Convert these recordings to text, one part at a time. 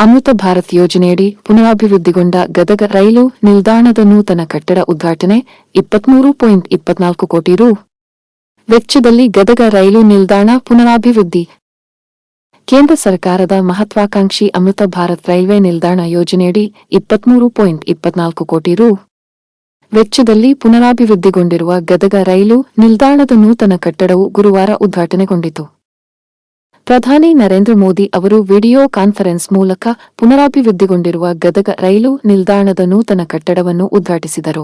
ಅಮೃತ ಭಾರತ್ ಯೋಜನೆಯಡಿ ಪುನರಾಭಿವೃದ್ಧಿಗೊಂಡ ಗದಗ ರೈಲು ನಿಲ್ದಾಣದ ನೂತನ ಕಟ್ಟಡ ಉದ್ಘಾಟನೆ 23.24 ಕೋಟಿ ರು ವೆಚ್ಚದಲ್ಲಿ ಗದಗ ರೈಲು ನಿಲ್ದಾಣ ಪುನರಾಭಿವೃದ್ಧಿ. ಕೇಂದ್ರ ಸರ್ಕಾರದ ಮಹತ್ವಾಕಾಂಕ್ಷಿ ಅಮೃತ ಭಾರತ್ ರೈಲ್ವೆ ನಿಲ್ದಾಣ ಯೋಜನೆಯಡಿ 23.24 ಕೋಟಿ ರು ವೆಚ್ಚದಲ್ಲಿ ಪುನರಾಭಿವೃದ್ಧಿಗೊಂಡಿರುವ ಗದಗ ರೈಲು ನಿಲ್ದಾಣದ ನೂತನ ಕಟ್ಟಡವು ಗುರುವಾರ ಉದ್ಘಾಟನೆಗೊಂಡಿತು. ಪ್ರಧಾನಿ ನರೇಂದ್ರ ಮೋದಿ ಅವರು ವಿಡಿಯೋ ಕಾನ್ಫರೆನ್ಸ್ ಮೂಲಕ ಪುನರಾಭಿವೃದ್ಧಿಗೊಂಡಿರುವ ಗದಗ ರೈಲು ನಿಲ್ದಾಣದ ನೂತನ ಕಟ್ಟಡವನ್ನು ಉದ್ಘಾಟಿಸಿದರು.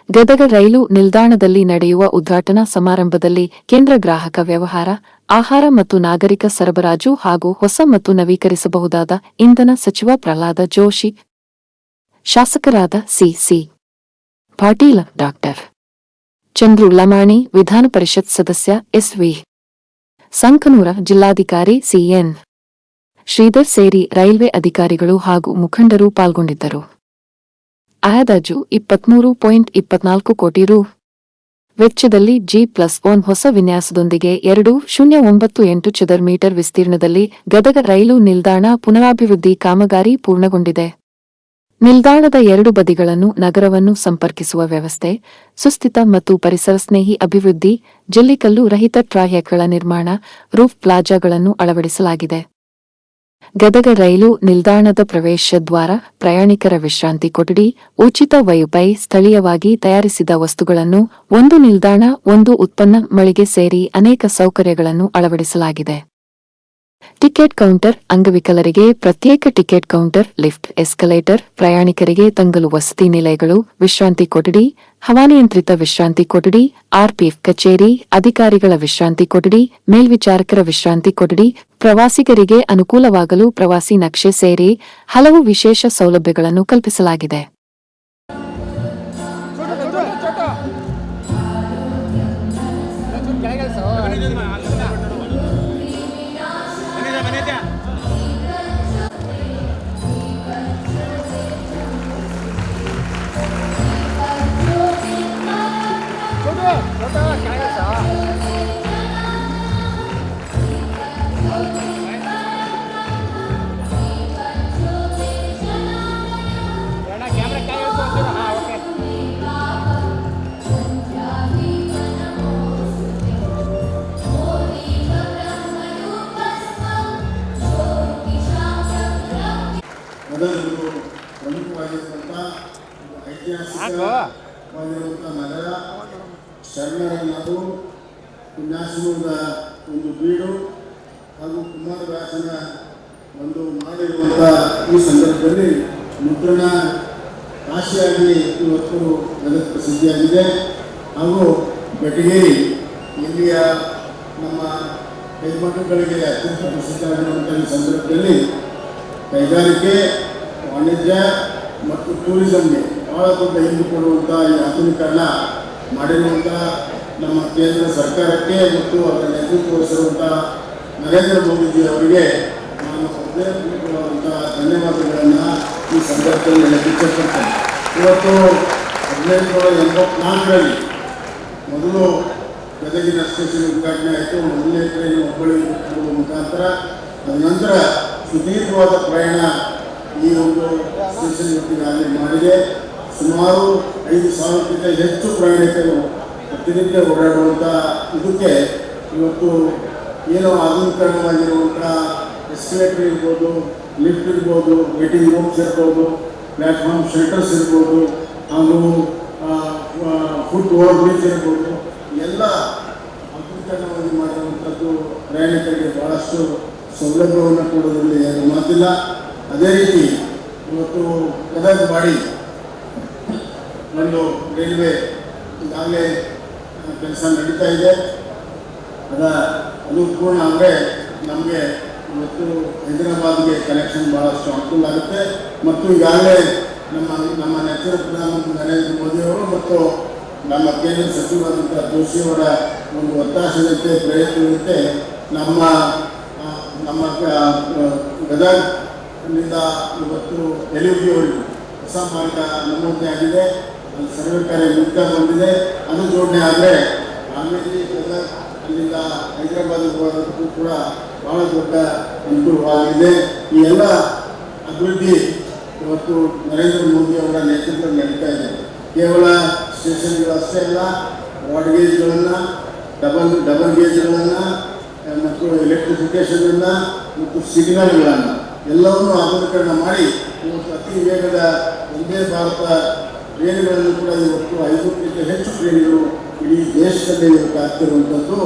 ಗದಗ ರೈಲು ನಿಲ್ದಾಣದಲ್ಲಿ ನಡೆಯುವ ಉದ್ಘಾಟನಾ ಸಮಾರಂಭದಲ್ಲಿ ಕೇಂದ್ರ ಗ್ರಾಹಕ ವ್ಯವಹಾರ, ಆಹಾರ ಮತ್ತು ನಾಗರಿಕ ಸರಬರಾಜು ಹಾಗೂ ಹೊಸ ಮತ್ತು ನವೀಕರಿಸಬಹುದಾದ ಇಂಧನ ಸಚಿವ ಪ್ರಹ್ಲಾದ ಜೋಶಿ, ಶಾಸಕರಾದ ಸಿ. ಪಾಟೀಲ್, ಡಾ. ಚಂದ್ರು ಲಮಾಣಿ, ವಿಧಾನ ಪರಿಷತ್ ಸದಸ್ಯ ಎಸ್.ವಿ. ಸಂಕನೂರ, ಜಿಲ್ಲಾಧಿಕಾರಿ ಸಿ.ಎನ್. ಶ್ರೀಧರ್ ಸೇರಿ ರೈಲ್ವೆ ಅಧಿಕಾರಿಗಳು ಹಾಗೂ ಮುಖಂಡರು ಪಾಲ್ಗೊಂಡಿದ್ದರು. ಆದಾಜು 23.24 ಕೋಟಿ ರು ವೆಚ್ಚದಲ್ಲಿ G+1 ಹೊಸ ವಿನ್ಯಾಸದೊಂದಿಗೆ 2098 ಚದರ ಮೀಟರ್ ವಿಸ್ತೀರ್ಣದಲ್ಲಿ ಗದಗ ರೈಲು ನಿಲ್ದಾಣ ಪುನರಾಭಿವೃದ್ಧಿ ಕಾಮಗಾರಿ ಪೂರ್ಣಗೊಂಡಿದೆ. ನಿಲ್ದಾಣದ ಎರಡು ಬದಿಗಳನ್ನು ನಗರವನ್ನು ಸಂಪರ್ಕಿಸುವ ವ್ಯವಸ್ಥೆ, ಸುಸ್ಥಿತ ಮತ್ತು ಪರಿಸರ ಸ್ನೇಹಿ ಅಭಿವೃದ್ಧಿ, ಜಲ್ಲಿಕಲ್ಲು ರಹಿತ ಟ್ರಾಯೆಕ್ಗಳ ನಿರ್ಮಾಣ, ರೂಫ್ ಪ್ಲಾಜಾಗಳನ್ನು ಅಳವಡಿಸಲಾಗಿದೆ. ಗದಗ ರೈಲು ನಿಲ್ದಾಣದ ಪ್ರವೇಶ ದ್ವಾರ, ಪ್ರಯಾಣಿಕರ ವಿಶ್ರಾಂತಿ ಕೊಠಡಿ, ಉಚಿತ ವೈಫೈ, ಸ್ಥಳೀಯವಾಗಿ ತಯಾರಿಸಿದ ವಸ್ತುಗಳನ್ನು, ಒಂದು ನಿಲ್ದಾಣ, ಒಂದು ಉತ್ಪನ್ನ ಮಳಿಗೆ ಸೇರಿ ಅನೇಕ ಸೌಕರ್ಯಗಳನ್ನು ಅಳವಡಿಸಲಾಗಿದೆ. ಟಿಕೆಟ್ ಕೌಂಟರ್, ಅಂಗವಿಕಲರಿಗೆ ಪ್ರತ್ಯೇಕ ಟಿಕೆಟ್ ಕೌಂಟರ್, ಲಿಫ್ಟ್, ಎಸ್ಕಲೇಟರ್, ಪ್ರಯಾಣಿಕರಿಗೆ ತಂಗಲು ವಸತಿ ನಿಲಯಗಳು, ವಿಶ್ರಾಂತಿ ಕೊಠಡಿ, ಹವಾನಿಯಂತ್ರಿತ ವಿಶ್ರಾಂತಿ ಕೊಠಡಿ, ಆರ್ಪಿಎಫ್ ಕಚೇರಿ, ಅಧಿಕಾರಿಗಳ ವಿಶ್ರಾಂತಿ ಕೊಠಡಿ, ಮೇಲ್ವಿಚಾರಕರ ವಿಶ್ರಾಂತಿ ಕೊಠಡಿ, ಪ್ರವಾಸಿಗರಿಗೆ ಅನುಕೂಲವಾಗಲು ಪ್ರವಾಸಿ ನಕ್ಷೆ ಸೇರಿ ಹಲವು ವಿಶೇಷ ಸೌಲಭ್ಯಗಳನ್ನು ಕಲ್ಪಿಸಲಾಗಿದೆ. ಅದೊಂದು ಪ್ರಮುಖವಾಗಿರುವಂಥ ಐತಿಹಾಸಿಕವಾಗಿರುವಂಥ ನಗರ, ಶರಣರ ನಾಡು, ಪುಣ್ಯಾಶ್ರಮದ ಒಂದು ಬೀಡು ಹಾಗೂ ಕುಮಾರವ್ಯಾಸನ ಒಂದು ಮಾಡಿರುವಂಥ ಈ ಸಂದರ್ಭದಲ್ಲಿ ಮುದ್ರಣ ಕಾಶಿಯಾಗಿ ಇವತ್ತು ಜಗತ್ ಪ್ರಸಿದ್ಧಿಯಾಗಿದೆ. ಹಾಗೂ ಬೆಟಗೇರಿ ಇಲ್ಲಿಯ ನಮ್ಮ ಕೈಮಠಗಳಿಗೆ ಅತ್ಯಂತ ಪ್ರಸಿದ್ಧವಾಗಿರುವಂಥ ಈ ಸಂದರ್ಭದಲ್ಲಿ ಕೈಗಾರಿಕೆ, ವಾಣಿಜ್ಯ ಮತ್ತು ಟೂರಿಸಂಗೆ ಬಹಳ ದೊಡ್ಡ ಹಿಂದೆ ಕೊಡುವಂಥ ಈ ಆಧುನೀಕರಣ ಮಾಡಿರುವಂಥ ನಮ್ಮ ಕೇಂದ್ರ ಸರ್ಕಾರಕ್ಕೆ ಮತ್ತು ಅದರ ನೇತೃತ್ವ ವಹಿಸಿರುವಂಥ ನರೇಂದ್ರ ಮೋದಿಜಿ ಅವರಿಗೆ ನಾನು ಹೃದಯಪೂರ್ವಕವಾದಂಥ ಧನ್ಯವಾದಗಳನ್ನು ಈ ಸಂದರ್ಭದಲ್ಲಿ ಹೆಚ್ಚಿಸುತ್ತೇನೆ. ಇವತ್ತು 1984ರಲ್ಲಿ ಮೊದಲು ಗದಗಿನ ಸ್ಟೇಷನ್ ಉದ್ಘಾಟನೆ ಆಯಿತು. ಮೊದಲನೇ ಟ್ರೈನು ಹುಬ್ಬಳ್ಳಿ ಮುಖಾಂತರ, ಅದ ನಂತರ ಸುದೀರ್ಘವಾದ ಪ್ರಯಾಣ ಈ ಒಂದು ಸ್ಟೇಷನ್ ಇವತ್ತಿಗಾಗಲೇ ಮಾಡಿದೆ. ಸುಮಾರು 5,000ಕ್ಕಿಂತ ಹೆಚ್ಚು ಪ್ರಯಾಣಿಕರು ಪ್ರತಿನಿತ್ಯ ಓಡಾಡುವಂಥ ಇದಕ್ಕೆ ಇವತ್ತು ಏನೋ ಆಧುನೀಕರಣವಾಗಿರುವಂಥ ಎಸ್ಕಲೇಟರ್ ಇರ್ಬೋದು, ಲಿಫ್ಟ್ ಇರ್ಬೋದು, ವೇಟಿಂಗ್ ರೂಮ್ಸ್ ಇರ್ಬೋದು, ಪ್ಲ್ಯಾಟ್ಫಾರ್ಮ್ ಶೆಲ್ಟರ್ಸ್ ಇರ್ಬೋದು, ಹಾಗೂ ಫುಡ್ ಓವರ್ ಬ್ರಿಡ್ಜ್ ಇರ್ಬೋದು, ಎಲ್ಲ ಆಧುನೀಕರಣವಾಗಿ ಮಾಡಿರುವಂಥದ್ದು ಪ್ರಯಾಣಿಕರಿಗೆ ಭಾಳಷ್ಟು ಸೌಲಭ್ಯವನ್ನು ಕೊಡೋದ್ರಲ್ಲಿ ಏನು ಮಾತಿಲ್ಲ. ಅದೇ ರೀತಿ ಇವತ್ತು ಗದಗ ಮಾಡಿ ಒಂದು ರೈಲ್ವೆ ಈಗಾಗಲೇ ಕೆಲಸ ನಡೀತಾ ಇದೆ. ಅದು ಪೂರ್ಣ ಅಂದರೆ ನಮಗೆ ಇವತ್ತು ಹೈದರಾಬಾದ್ಗೆ ಕನೆಕ್ಷನ್ ಭಾಳಷ್ಟು ಅನುಕೂಲ ಆಗುತ್ತೆ. ಮತ್ತು ಈಗಾಗಲೇ ನಮ್ಮ ನೆಚ್ಚಿನ ಪ್ರಧಾನಮಂತ್ರಿ ನರೇಂದ್ರ ಮೋದಿಯವರು ಮತ್ತು ನಮ್ಮ ಕೇಂದ್ರ ಸಚಿವರಾದಂಥ ಜೋಶಿಯವರ ಒಂದು ಒತ್ತಾಸೆಯಂತೆ ಪ್ರಯತ್ನದಂತೆ ನಮ್ಮ ಗದಗನಿಂದ ಇವತ್ತು ಎಲಿವಿಯವರೆಗೂ ಹೊಸ ಮಾರ್ಗ ನಮೂದನೆ ಆಗಿದೆ. ಅದು ಸರ್ವೆ ಕಾರ್ಯ ಮುಕ್ತ ಬಂದಿದೆ. ಅದು ಜೋಡಣೆ ಆದರೆ ಆಮೇಲೆ ಗದಗ ಅಲ್ಲಿಂದ ಹೈದರಾಬಾದ್ಗೆ ಹೋಗೋದಕ್ಕೂ ಕೂಡ ಬಹಳ ದೊಡ್ಡ ಅನುಕೂಲವಾಗಿದೆ. ಈ ಎಲ್ಲ ಅಭಿವೃದ್ಧಿ ಇವತ್ತು ನರೇಂದ್ರ ಮೋದಿ ಅವರ ನೇತೃತ್ವದಲ್ಲಿ ನಡೀತಾ ಇದೆ. ಕೇವಲ ಸ್ಟೇಷನ್ಗಳಷ್ಟೇ ಅಲ್ಲ, ರಾಡ್ ಗೇಜ್ಗಳನ್ನು, ಡಬಲ್ ಗೇಜ್ಗಳನ್ನು ಮತ್ತು ಎಲೆಕ್ಟ್ರಿಫಿಕೇಷನನ್ನು ಮತ್ತು ಸಿಗ್ನಲ್ಗಳನ್ನು ಎಲ್ಲವನ್ನೂ ಆಧುನೀಕರಣ ಮಾಡಿ ಇವತ್ತು ಅತಿ ವೇಗದ ಒಂದೇ ಭಾರತ ಟ್ರೈನ್ಗಳನ್ನು ಕೂಡ ಇವತ್ತು 500ಕ್ಕಿಂತ ಹೆಚ್ಚು ಟ್ರೈನ್ಗಳು ಇಡೀ ದೇಶದಲ್ಲಿ ಇವತ್ತು ಆಗ್ತಿರುವಂಥದ್ದು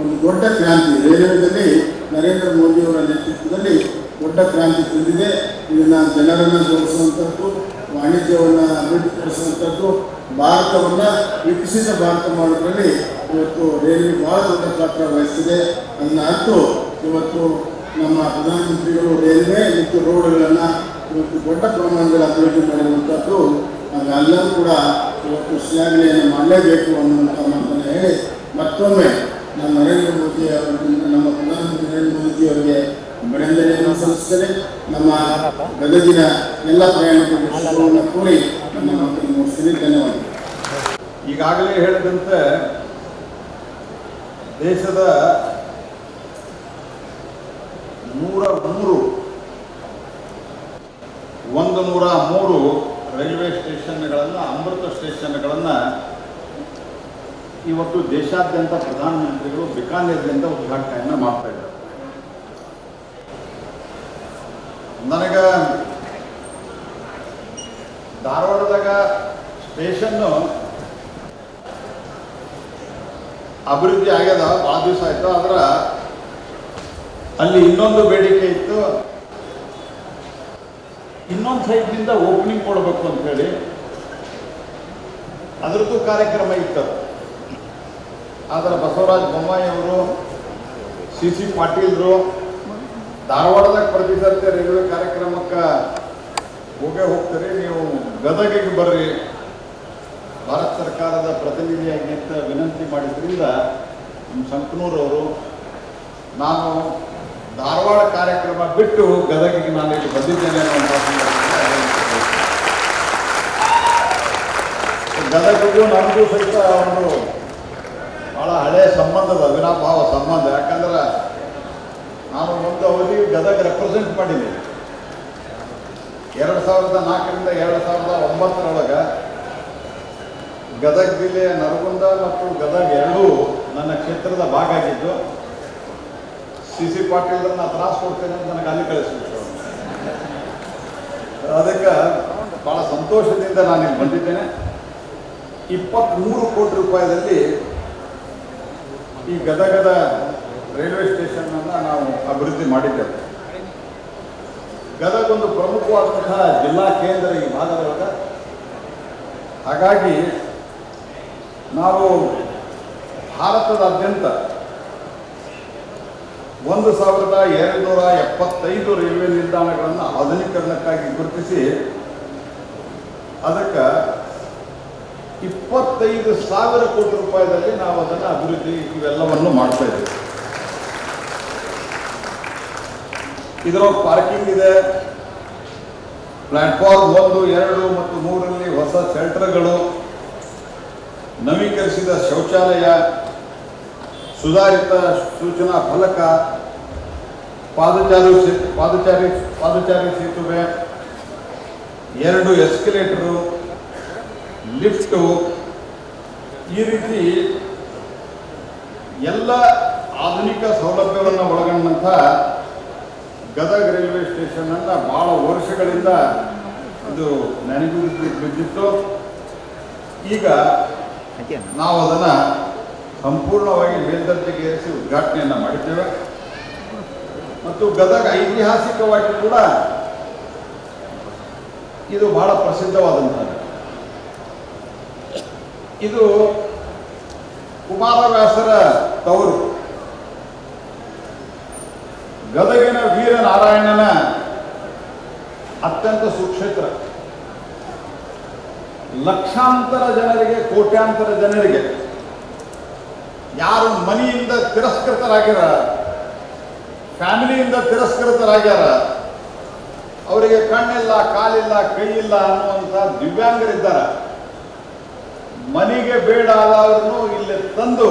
ಒಂದು ದೊಡ್ಡ ಕ್ರಾಂತಿ. ರೈಲ್ವೆಯಲ್ಲಿ ನರೇಂದ್ರ ಮೋದಿಯವರ ನೇತೃತ್ವದಲ್ಲಿ ದೊಡ್ಡ ಕ್ರಾಂತಿ ತಂದಿದೆ. ಇದನ್ನು ಜನರನ್ನು ಜೋಡಿಸುವಂಥದ್ದು, ವಾಣಿಜ್ಯವನ್ನು ಅಭಿವೃದ್ಧಿಪಡಿಸುವಂಥದ್ದು, ಭಾರತವನ್ನು ವಿಕಸಿತ ಭಾರತ ಮಾಡೋದ್ರಲ್ಲಿ ಇವತ್ತು ರೈಲ್ವೆ ಭಾಳ ದೊಡ್ಡ ಪಾತ್ರ ವಹಿಸ್ತಿದೆ. ಅದನ್ನ ಅರ್ಥ ಇವತ್ತು ನಮ್ಮ ಪ್ರಧಾನಮಂತ್ರಿಗಳು ರೈಲ್ವೆ ಮತ್ತು ರೋಡ್ಗಳನ್ನು ಇವತ್ತು ದೊಡ್ಡ ಪ್ರಮಾಣದಲ್ಲಿ ಅಭಿವೃದ್ಧಿ ಮಾಡಿರುವಂಥದ್ದು ಎಲ್ಲರೂ ಕೂಡ ಇವತ್ತು ಶ್ಲಾಘನೆಯನ್ನು ಮಾಡಲೇಬೇಕು ಅನ್ನುವಂಥ ಮಾತನ್ನು ಹೇಳಿ ಮತ್ತೊಮ್ಮೆ ನಮ್ಮ ನರೇಂದ್ರ ಮೋದಿ ನಮ್ಮ ಪ್ರಧಾನಮಂತ್ರಿ ನರೇಂದ್ರ ಮೋದಿ ಅವರಿಗೆ ಅಭಿನಂದನೆಯನ್ನು ಸಲ್ಲಿಸ್ತೇನೆ. ನಮ್ಮ ಗದಗಿನ ಎಲ್ಲ ಪ್ರಯಾಣಿಕರನ್ನು ಕೂಡಿ ನನ್ನ ಮಕ್ಕಳಿಗೆ ಮುಗಿಸ್ತೀನಿ. ಧನ್ಯವಾದ. ಈಗಾಗಲೇ ಹೇಳಿದಂತೆ ದೇಶದ 103 ರೈಲ್ವೆ ಸ್ಟೇಷನ್ಗಳನ್ನು, ಅಮೃತ ಸ್ಟೇಷನ್ಗಳನ್ನು ಇವತ್ತು ದೇಶಾದ್ಯಂತ ಪ್ರಧಾನಮಂತ್ರಿಗಳು ಬಿಕಾನೇರ್ದಿಂದ ಉದ್ಘಾಟನೆಯನ್ನು ಮಾಡ್ತಾ ಇದ್ದಾರೆ. ನನಗೆ ಧಾರವಾಡದಾಗ ಸ್ಟೇಷನ್ನು ಅಭಿವೃದ್ಧಿ ಆಗ್ಯದ, ಭಾಳ ದಿವಸ ಆಯಿತು. ಆದ್ರೆ ಅಲ್ಲಿ ಇನ್ನೊಂದು ಬೇಡಿಕೆ ಇತ್ತು, ಇನ್ನೊಂದು ಸೈಡ್ನಿಂದ ಓಪನಿಂಗ್ ಕೊಡಬೇಕು ಅಂಥೇಳಿ ಅದರದ್ದು ಕಾರ್ಯಕ್ರಮ ಇತ್ತು. ಆದರೆ ಬಸವರಾಜ ಬೊಮ್ಮಾಯಿ ಅವರು, CC ಪಾಟೀಲ್ರು ಧಾರವಾಡದಾಗ ಪ್ರತಿ ಸರ್ತಿ ರೈಲ್ವೆ ಕಾರ್ಯಕ್ರಮಕ್ಕೆ ಹೋಗ್ತೀರಿ, ನೀವು ಗದಗಿಗೆ ಬರ್ರಿ, ಭಾರತ ಸರ್ಕಾರದ ಪ್ರತಿನಿಧಿಯಾಗಿ ಅಂತ ವಿನಂತಿ ಮಾಡಿದ್ರಿಂದ ನಮ್ಮ ಸಂಕನೂರವರು ನಾನು ಧಾರವಾಡ ಕಾರ್ಯಕ್ರಮ ಬಿಟ್ಟು ಗದಗಿಗೆ ನಾನು ಇಲ್ಲಿ ಬಂದಿದ್ದೇನೆ ಅನ್ನೋ ಗದಗಿಗೂ ನನಗೂ ಸಹಿತ ಒಂದು ಭಾಳ ಹಳೆಯ ಸಂಬಂಧದ ಅವಿನಾಭಾವ ಸಂಬಂಧ. ಯಾಕಂದ್ರೆ ನಾನು ಒಂದು ಅವಧಿ ಗದಗ ರೆಪ್ರೆಸೆಂಟ್ ಮಾಡಿದ್ದೀನಿ. 2004ರಿಂದ 2009 ಗದಗ ಜಿಲ್ಲೆಯ ನರಗುಂದ ಮತ್ತು ಗದಗ ಎರಡೂ ನನ್ನ ಕ್ಷೇತ್ರದ ಭಾಗ ಆಗಿದ್ದು. CC ಪಾಟೀಲ್ರನ್ನ ತ್ರಾಸ ಕೊಡ್ತೇನೆ ಅಂತ ನನಗೆ ಅಲ್ಲಿ ಕಳಿಸ್ಬಿಟ್ರು. ಅದಕ್ಕೆ ಭಾಳ ಸಂತೋಷದಿಂದ ನಾನು ಇಲ್ಲಿ ಬಂದಿದ್ದೇನೆ. 23 ಕೋಟಿ ರೂಪಾಯಿದಲ್ಲಿ ಈ ಗದಗದ ರೈಲ್ವೆ ಸ್ಟೇಷನನ್ನು ನಾವು ಅಭಿವೃದ್ಧಿ ಮಾಡಿದ್ದೇವೆ. ಗದಗ ಒಂದು ಪ್ರಮುಖವಾದಂತಹ ಜಿಲ್ಲಾ ಕೇಂದ್ರ ಈ ಭಾಗದೊಳಗೆ. ಹಾಗಾಗಿ ನಾವು ಭಾರತದಾದ್ಯಂತ 1275 ರೈಲ್ವೆ ನಿಲ್ದಾಣಗಳನ್ನು ಆಧುನೀಕರಣಕ್ಕಾಗಿ ಗುರುತಿಸಿ ಅದಕ್ಕೆ 25,000 ಕೋಟಿ ರೂಪಾಯಿದಲ್ಲಿ ನಾವು ಅದನ್ನು ಅಭಿವೃದ್ಧಿ ಇವೆಲ್ಲವನ್ನು ಮಾಡ್ತಾ ಇದ್ದೀವಿ. ಇದರೊಳಗೆ ಪಾರ್ಕಿಂಗ್ ಇದೆ, ಪ್ಲಾಟ್ಫಾರ್ಮ್ 1, 2 ಮತ್ತು 3ರಲ್ಲಿ ಹೊಸ ಶೆಲ್ಟರ್ಗಳು, ನವೀಕರಿಸಿದ ಶೌಚಾಲಯ, ಸುಧಾರಿತ ಸೂಚನಾ ಫಲಕ, ಪಾದಚಾರಿ ಸೇತುವೆ, 2 ಎಸ್ಕಲೇಟರು, ಲಿಫ್ಟು, ಈ ರೀತಿ ಎಲ್ಲ ಆಧುನಿಕ ಸೌಲಭ್ಯವನ್ನು ಒಳಗೊಂಡಂಥ ಗದಗ ರೈಲ್ವೆ ಸ್ಟೇಷನನ್ನು ಭಾಳ ವರ್ಷಗಳಿಂದ ಇದು ನೆನಗುದಿಸಿ ಬಿದ್ದಿತ್ತು. ಈಗ ನಾವು ಅದನ್ನು ಸಂಪೂರ್ಣವಾಗಿ ಮೇಲ್ದರ್ಜೆಗೆ ಏರಿಸಿ ಉದ್ಘಾಟನೆಯನ್ನು ಮಾಡಿದ್ದೇವೆ. ಮತ್ತು ಗದಗ ಐತಿಹಾಸಿಕವಾಗಿ ಕೂಡ ಇದು ಬಹಳ ಪ್ರಸಿದ್ಧವಾದಂಥದ್ದು. ಇದು ಕುಮಾರವ್ಯಾಸರ ತವರು. ಗದಗಿನ ವೀರನಾರಾಯಣನ ಅತ್ಯಂತ ಸುಕ್ಷೇತ್ರ. ಲಕ್ಷಾಂತರ ಜನರಿಗೆ, ಕೋಟ್ಯಾಂತರ ಜನರಿಗೆ ಯಾರು ಮನೆಯಿಂದ ತಿರಸ್ಕೃತರಾಗ್ಯಾರ, ಫ್ಯಾಮಿಲಿಯಿಂದ ತಿರಸ್ಕೃತರಾಗ್ಯಾರ, ಅವರಿಗೆ ಕಣ್ಣಿಲ್ಲ, ಕಾಲಿಲ್ಲ, ಕೈ ಇಲ್ಲ ಅನ್ನುವಂಥ ದಿವ್ಯಾಂಗರಿದ್ದಾರೆ. ಮನೆಗೆ ಬೇಡ ಆದವ್ರನ್ನು ಇಲ್ಲಿ ತಂದು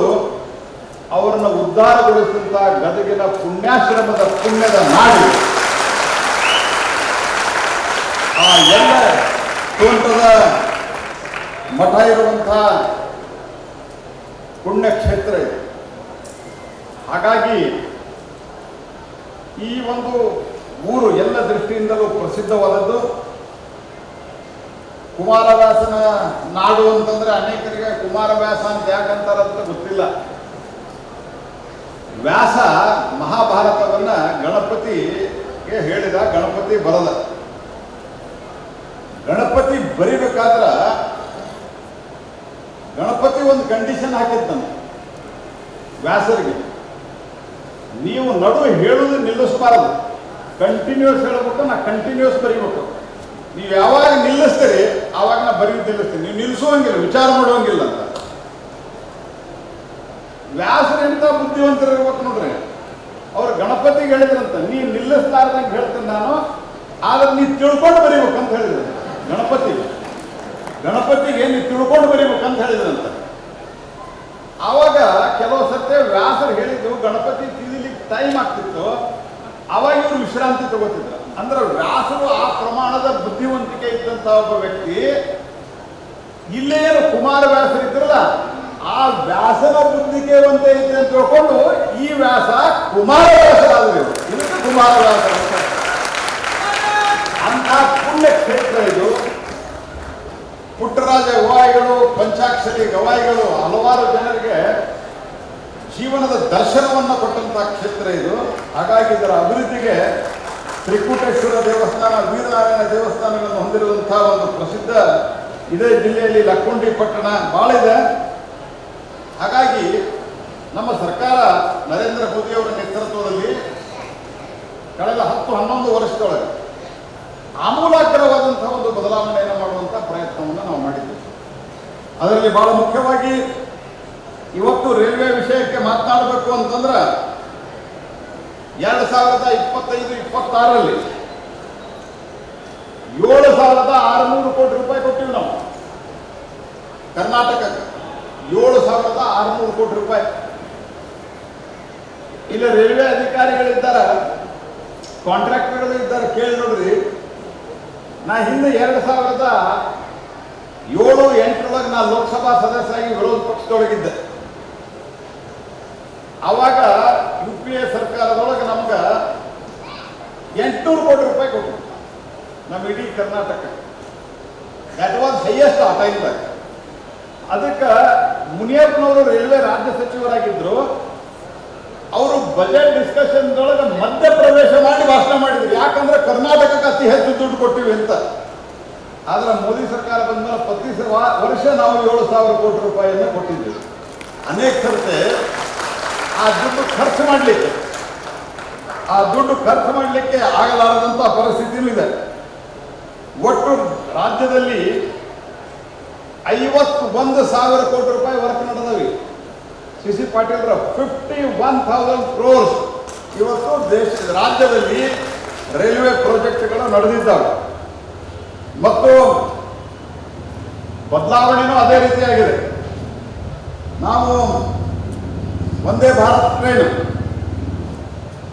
ಅವರನ್ನು ಉದ್ಧಾರಗೊಳಿಸಿದಂಥ ಗದಗಿನ ಪುಣ್ಯಾಶ್ರಮದ ಪುಣ್ಯದ ನಾಡಿ ಆ ಎಲ್ಲ ತೋಂಟದ ಮಠ ಇರುವಂಥ ಪುಣ್ಯಕ್ಷೇತ್ರ ಇದೆ. ಹಾಗಾಗಿ ಈ ಒಂದು ಊರು ಎಲ್ಲ ದೃಷ್ಟಿಯಿಂದಲೂ ಪ್ರಸಿದ್ಧವಾದದ್ದು. ಕುಮಾರವ್ಯಾಸನ ನಾಡು ಅಂತಂದ್ರೆ ಅನೇಕರಿಗೆ ಕುಮಾರವ್ಯಾಸ ಅಂತ ಯಾಕಂತಾರಂತ ಗೊತ್ತಿಲ್ಲ. ವ್ಯಾಸ ಮಹಾಭಾರತವನ್ನ ಗಣಪತಿಗೆ ಹೇಳಿದ, ಗಣಪತಿ ಬರದ. ಗಣಪತಿ ಬರಿಬೇಕಾದ್ರ ಗಣಪತಿ ಒಂದು ಕಂಡೀಷನ್ ಹಾಕಿದ್ದಾನೆ ವ್ಯಾಸರಿಗೆ, ನೀವು ನಡು ಹೇಳುದು ನಿಲ್ಲಿಸಬಾರದು, ಕಂಟಿನ್ಯೂಸ್ ಹೇಳಬೇಕು, ನಾ ಕಂಟಿನ್ಯೂಸ್ ಬರೀಬೇಕು. ನೀವು ಯಾವಾಗ ನಿಲ್ಲಿಸ್ತೀರಿ ಆವಾಗ ನಾ ಬರೆಯೋದು ನಿಲ್ಲಿಸ್ತೀನಿ, ನೀವು ನಿಲ್ಲಿಸುವಂಗಿಲ್ಲ, ವಿಚಾರ ಮಾಡುವಂಗಿಲ್ಲ ಅಂತ. ವ್ಯಾಸರಿಂದ ಬುದ್ಧಿವಂತರಿರ್ಬೇಕು ನೋಡ್ರಿ. ಅವ್ರು ಗಣಪತಿಗೆ ಹೇಳಿದ್ರಂತ, ನೀನು ನಿಲ್ಲಿಸ್ಲಾರ್ದಂಗೆ ಹೇಳ್ತೀನಿ ನಾನು, ಆದ್ರೆ ನೀವು ತಿಳ್ಕೊಂಡು ಬರೀಬೇಕಂತ ಹೇಳಿದ್ರು. ಗಣಪತಿಗೆ ನೀವು ತಿಳ್ಕೊಂಡು ಬರೀಬೇಕಂತ ಹೇಳಿದ್ರಂತ. ಆವಾಗ ಕೆಲವು ಸತ್ಯ ವ್ಯಾಸರು ಹೇಳಿದ್ದು ಗಣಪತಿ ತಿಳಿಲಿಕ್ಕೆ ಟೈಮ್ ಆಗ್ತಿತ್ತು, ಅವಾಗ ಇವರು ವಿಶ್ರಾಂತಿ ತಗೋತಿದ್ರು. ಅಂದ್ರೆ ವ್ಯಾಸರು ಆ ಪ್ರಮಾಣದ ಬುದ್ಧಿವಂತಿಕೆ ಇದ್ದಂತ ಒಬ್ಬ ವ್ಯಕ್ತಿ. ಇಲ್ಲೇ ಏನು ಕುಮಾರವ್ಯಾಸರು ಇದ್ರಲ್ಲ, ಆ ವ್ಯಾಸನ ಬುದ್ಧಿವಂತ ಇದ್ರೆ ಅಂತ ತಿಳ್ಕೊಂಡು ಈ ವ್ಯಾಸ ಕುಮಾರವ್ಯಾಸರಾದ್ರು. ಇದಕ್ಕೆ ಕುಮಾರವ್ಯಾಸ ಅಂತ ಪುಣ್ಯ ಕ್ಷೇತ್ರ ಇದು. ಪುಟ್ಟರಾಜ ಗವಾಯಿಗಳು, ಪಂಚಾಕ್ಷರಿ ಗವಾಯಿಗಳು ಹಲವಾರು ಜನರಿಗೆ ಜೀವನದ ದರ್ಶನವನ್ನು ಕೊಟ್ಟಂತಹ ಕ್ಷೇತ್ರ ಇದು. ಹಾಗಾಗಿ ಇದರ ಅಭಿವೃದ್ಧಿಗೆ ತ್ರಿಕೂಟೇಶ್ವರ ದೇವಸ್ಥಾನ, ವೀರನಾರಾಯಣ ದೇವಸ್ಥಾನಗಳನ್ನು ಹೊಂದಿರುವಂತಹ ಒಂದು ಪ್ರಸಿದ್ಧ ಇದೇ ಜಿಲ್ಲೆಯಲ್ಲಿ ಲಕ್ಕುಂಡಿ ಪಟ್ಟಣ ಭಾಳ ಇದೆ. ಹಾಗಾಗಿ ನಮ್ಮ ಸರ್ಕಾರ ನರೇಂದ್ರ ಮೋದಿಯವರ ನೇತೃತ್ವದಲ್ಲಿ ಕಳೆದ 10-11 ವರ್ಷದೊಳಗೆ ಆಮೂಲಾಗ್ರವಾದಂತಹ ಒಂದು ಬದಲಾವಣೆಯನ್ನು ಮಾಡುವಂಥ ಪ್ರಯತ್ನವನ್ನು ನಾವು ಮಾಡಿದ್ದೇವೆ. ಅದರಲ್ಲಿ ಬಹಳ ಮುಖ್ಯವಾಗಿ ಇವತ್ತು ರೈಲ್ವೆ ವಿಷಯಕ್ಕೆ ಮಾತನಾಡಬೇಕು ಅಂತಂದ್ರೆ 2025-26ರಲ್ಲಿ 7,600 ಕೋಟಿ ರೂಪಾಯಿ ಕೊಟ್ಟಿವಿ ನಾವು ಕರ್ನಾಟಕಕ್ಕೆ. 7,600 ಕೋಟಿ ರೂಪಾಯಿ. ಇಲ್ಲಿ ರೈಲ್ವೆ ಅಧಿಕಾರಿಗಳಿದ್ದಾರೆ, ಕಾಂಟ್ರಾಕ್ಟರ್ಗಳು ಇದ್ದಾರೆ, ಕೇಳಿ ನೋಡ್ರಿ. ನಾ ಹಿಂದೆ 2007-08 ನಾ ಲೋಕಸಭಾ ಸದಸ್ಯರಾಗಿ ವಿರೋಧ ಪಕ್ಷದೊಳಗಿದ್ದೆ. ಆವಾಗ UPA ಸರ್ಕಾರದೊಳಗೆ ನಮ್ಗೆ 800 ಕೋಟಿ ರೂಪಾಯಿ ಕೊಟ್ಟರು ನಮ್ಮ ಇಡೀ ಕರ್ನಾಟಕ. ದಟ್ ವಾಸ್ ಹೈಯೆಸ್ಟ್ ಆ ಟೈಮ್ದಾಗ. ಅದಕ್ಕೆ ಮುನಿಯಪ್ಪನವರು ರೈಲ್ವೆ ರಾಜ್ಯ ಸಚಿವರಾಗಿದ್ದರು. ಅವರು ಬಜೆಟ್ ಡಿಸ್ಕಷನ್ದೊಳಗೆ ಮಧ್ಯ ಪ್ರವೇಶ ಮಾಡಿ ಭಾಷಣ ಮಾಡಿದ್ರು. ಯಾಕಂದ್ರೆ ಕರ್ನಾಟಕಕ್ಕೆ ಅತಿ ಹೆಚ್ಚು ದುಡ್ಡು ಕೊಟ್ಟಿವಿ ಅಂತ. ಆದ್ರೆ ಮೋದಿ ಸರ್ಕಾರ ಬಂದ್ಮೇಲೆ ಪ್ರತಿ ವರ್ಷ ನಾವು 7,000 ಕೋಟಿ ರೂಪಾಯಿಯನ್ನು ಕೊಟ್ಟಿದ್ದೀವಿ. ಅನೇಕ ಸರ್ತೆ ಆ ದುಡ್ಡು ಖರ್ಚು ಮಾಡಲಿಕ್ಕೆ ಆಗಲಾರದಂಥ ಪರಿಸ್ಥಿತಿಯೂ ಇದೆ. ಒಟ್ಟು ರಾಜ್ಯದಲ್ಲಿ 51,000 ಕೋಟಿ ರೂಪಾಯಿ ವರ್ಕ್ ನಡೆದವಿ. CC ಪಾಟೀಲ್ರ 51,000 crores ಇವತ್ತು ರಾಜ್ಯದಲ್ಲಿ ರೈಲ್ವೆ ಪ್ರಾಜೆಕ್ಟ್ಗಳು ನಡೆದಿದ್ದಾವೆ. ಮತ್ತು ಬದಲಾವಣೆಯೂ ಅದೇ ರೀತಿಯಾಗಿದೆ. ನಾವು ವಂದೇ ಭಾರತ್ ಟ್ರೈನ್,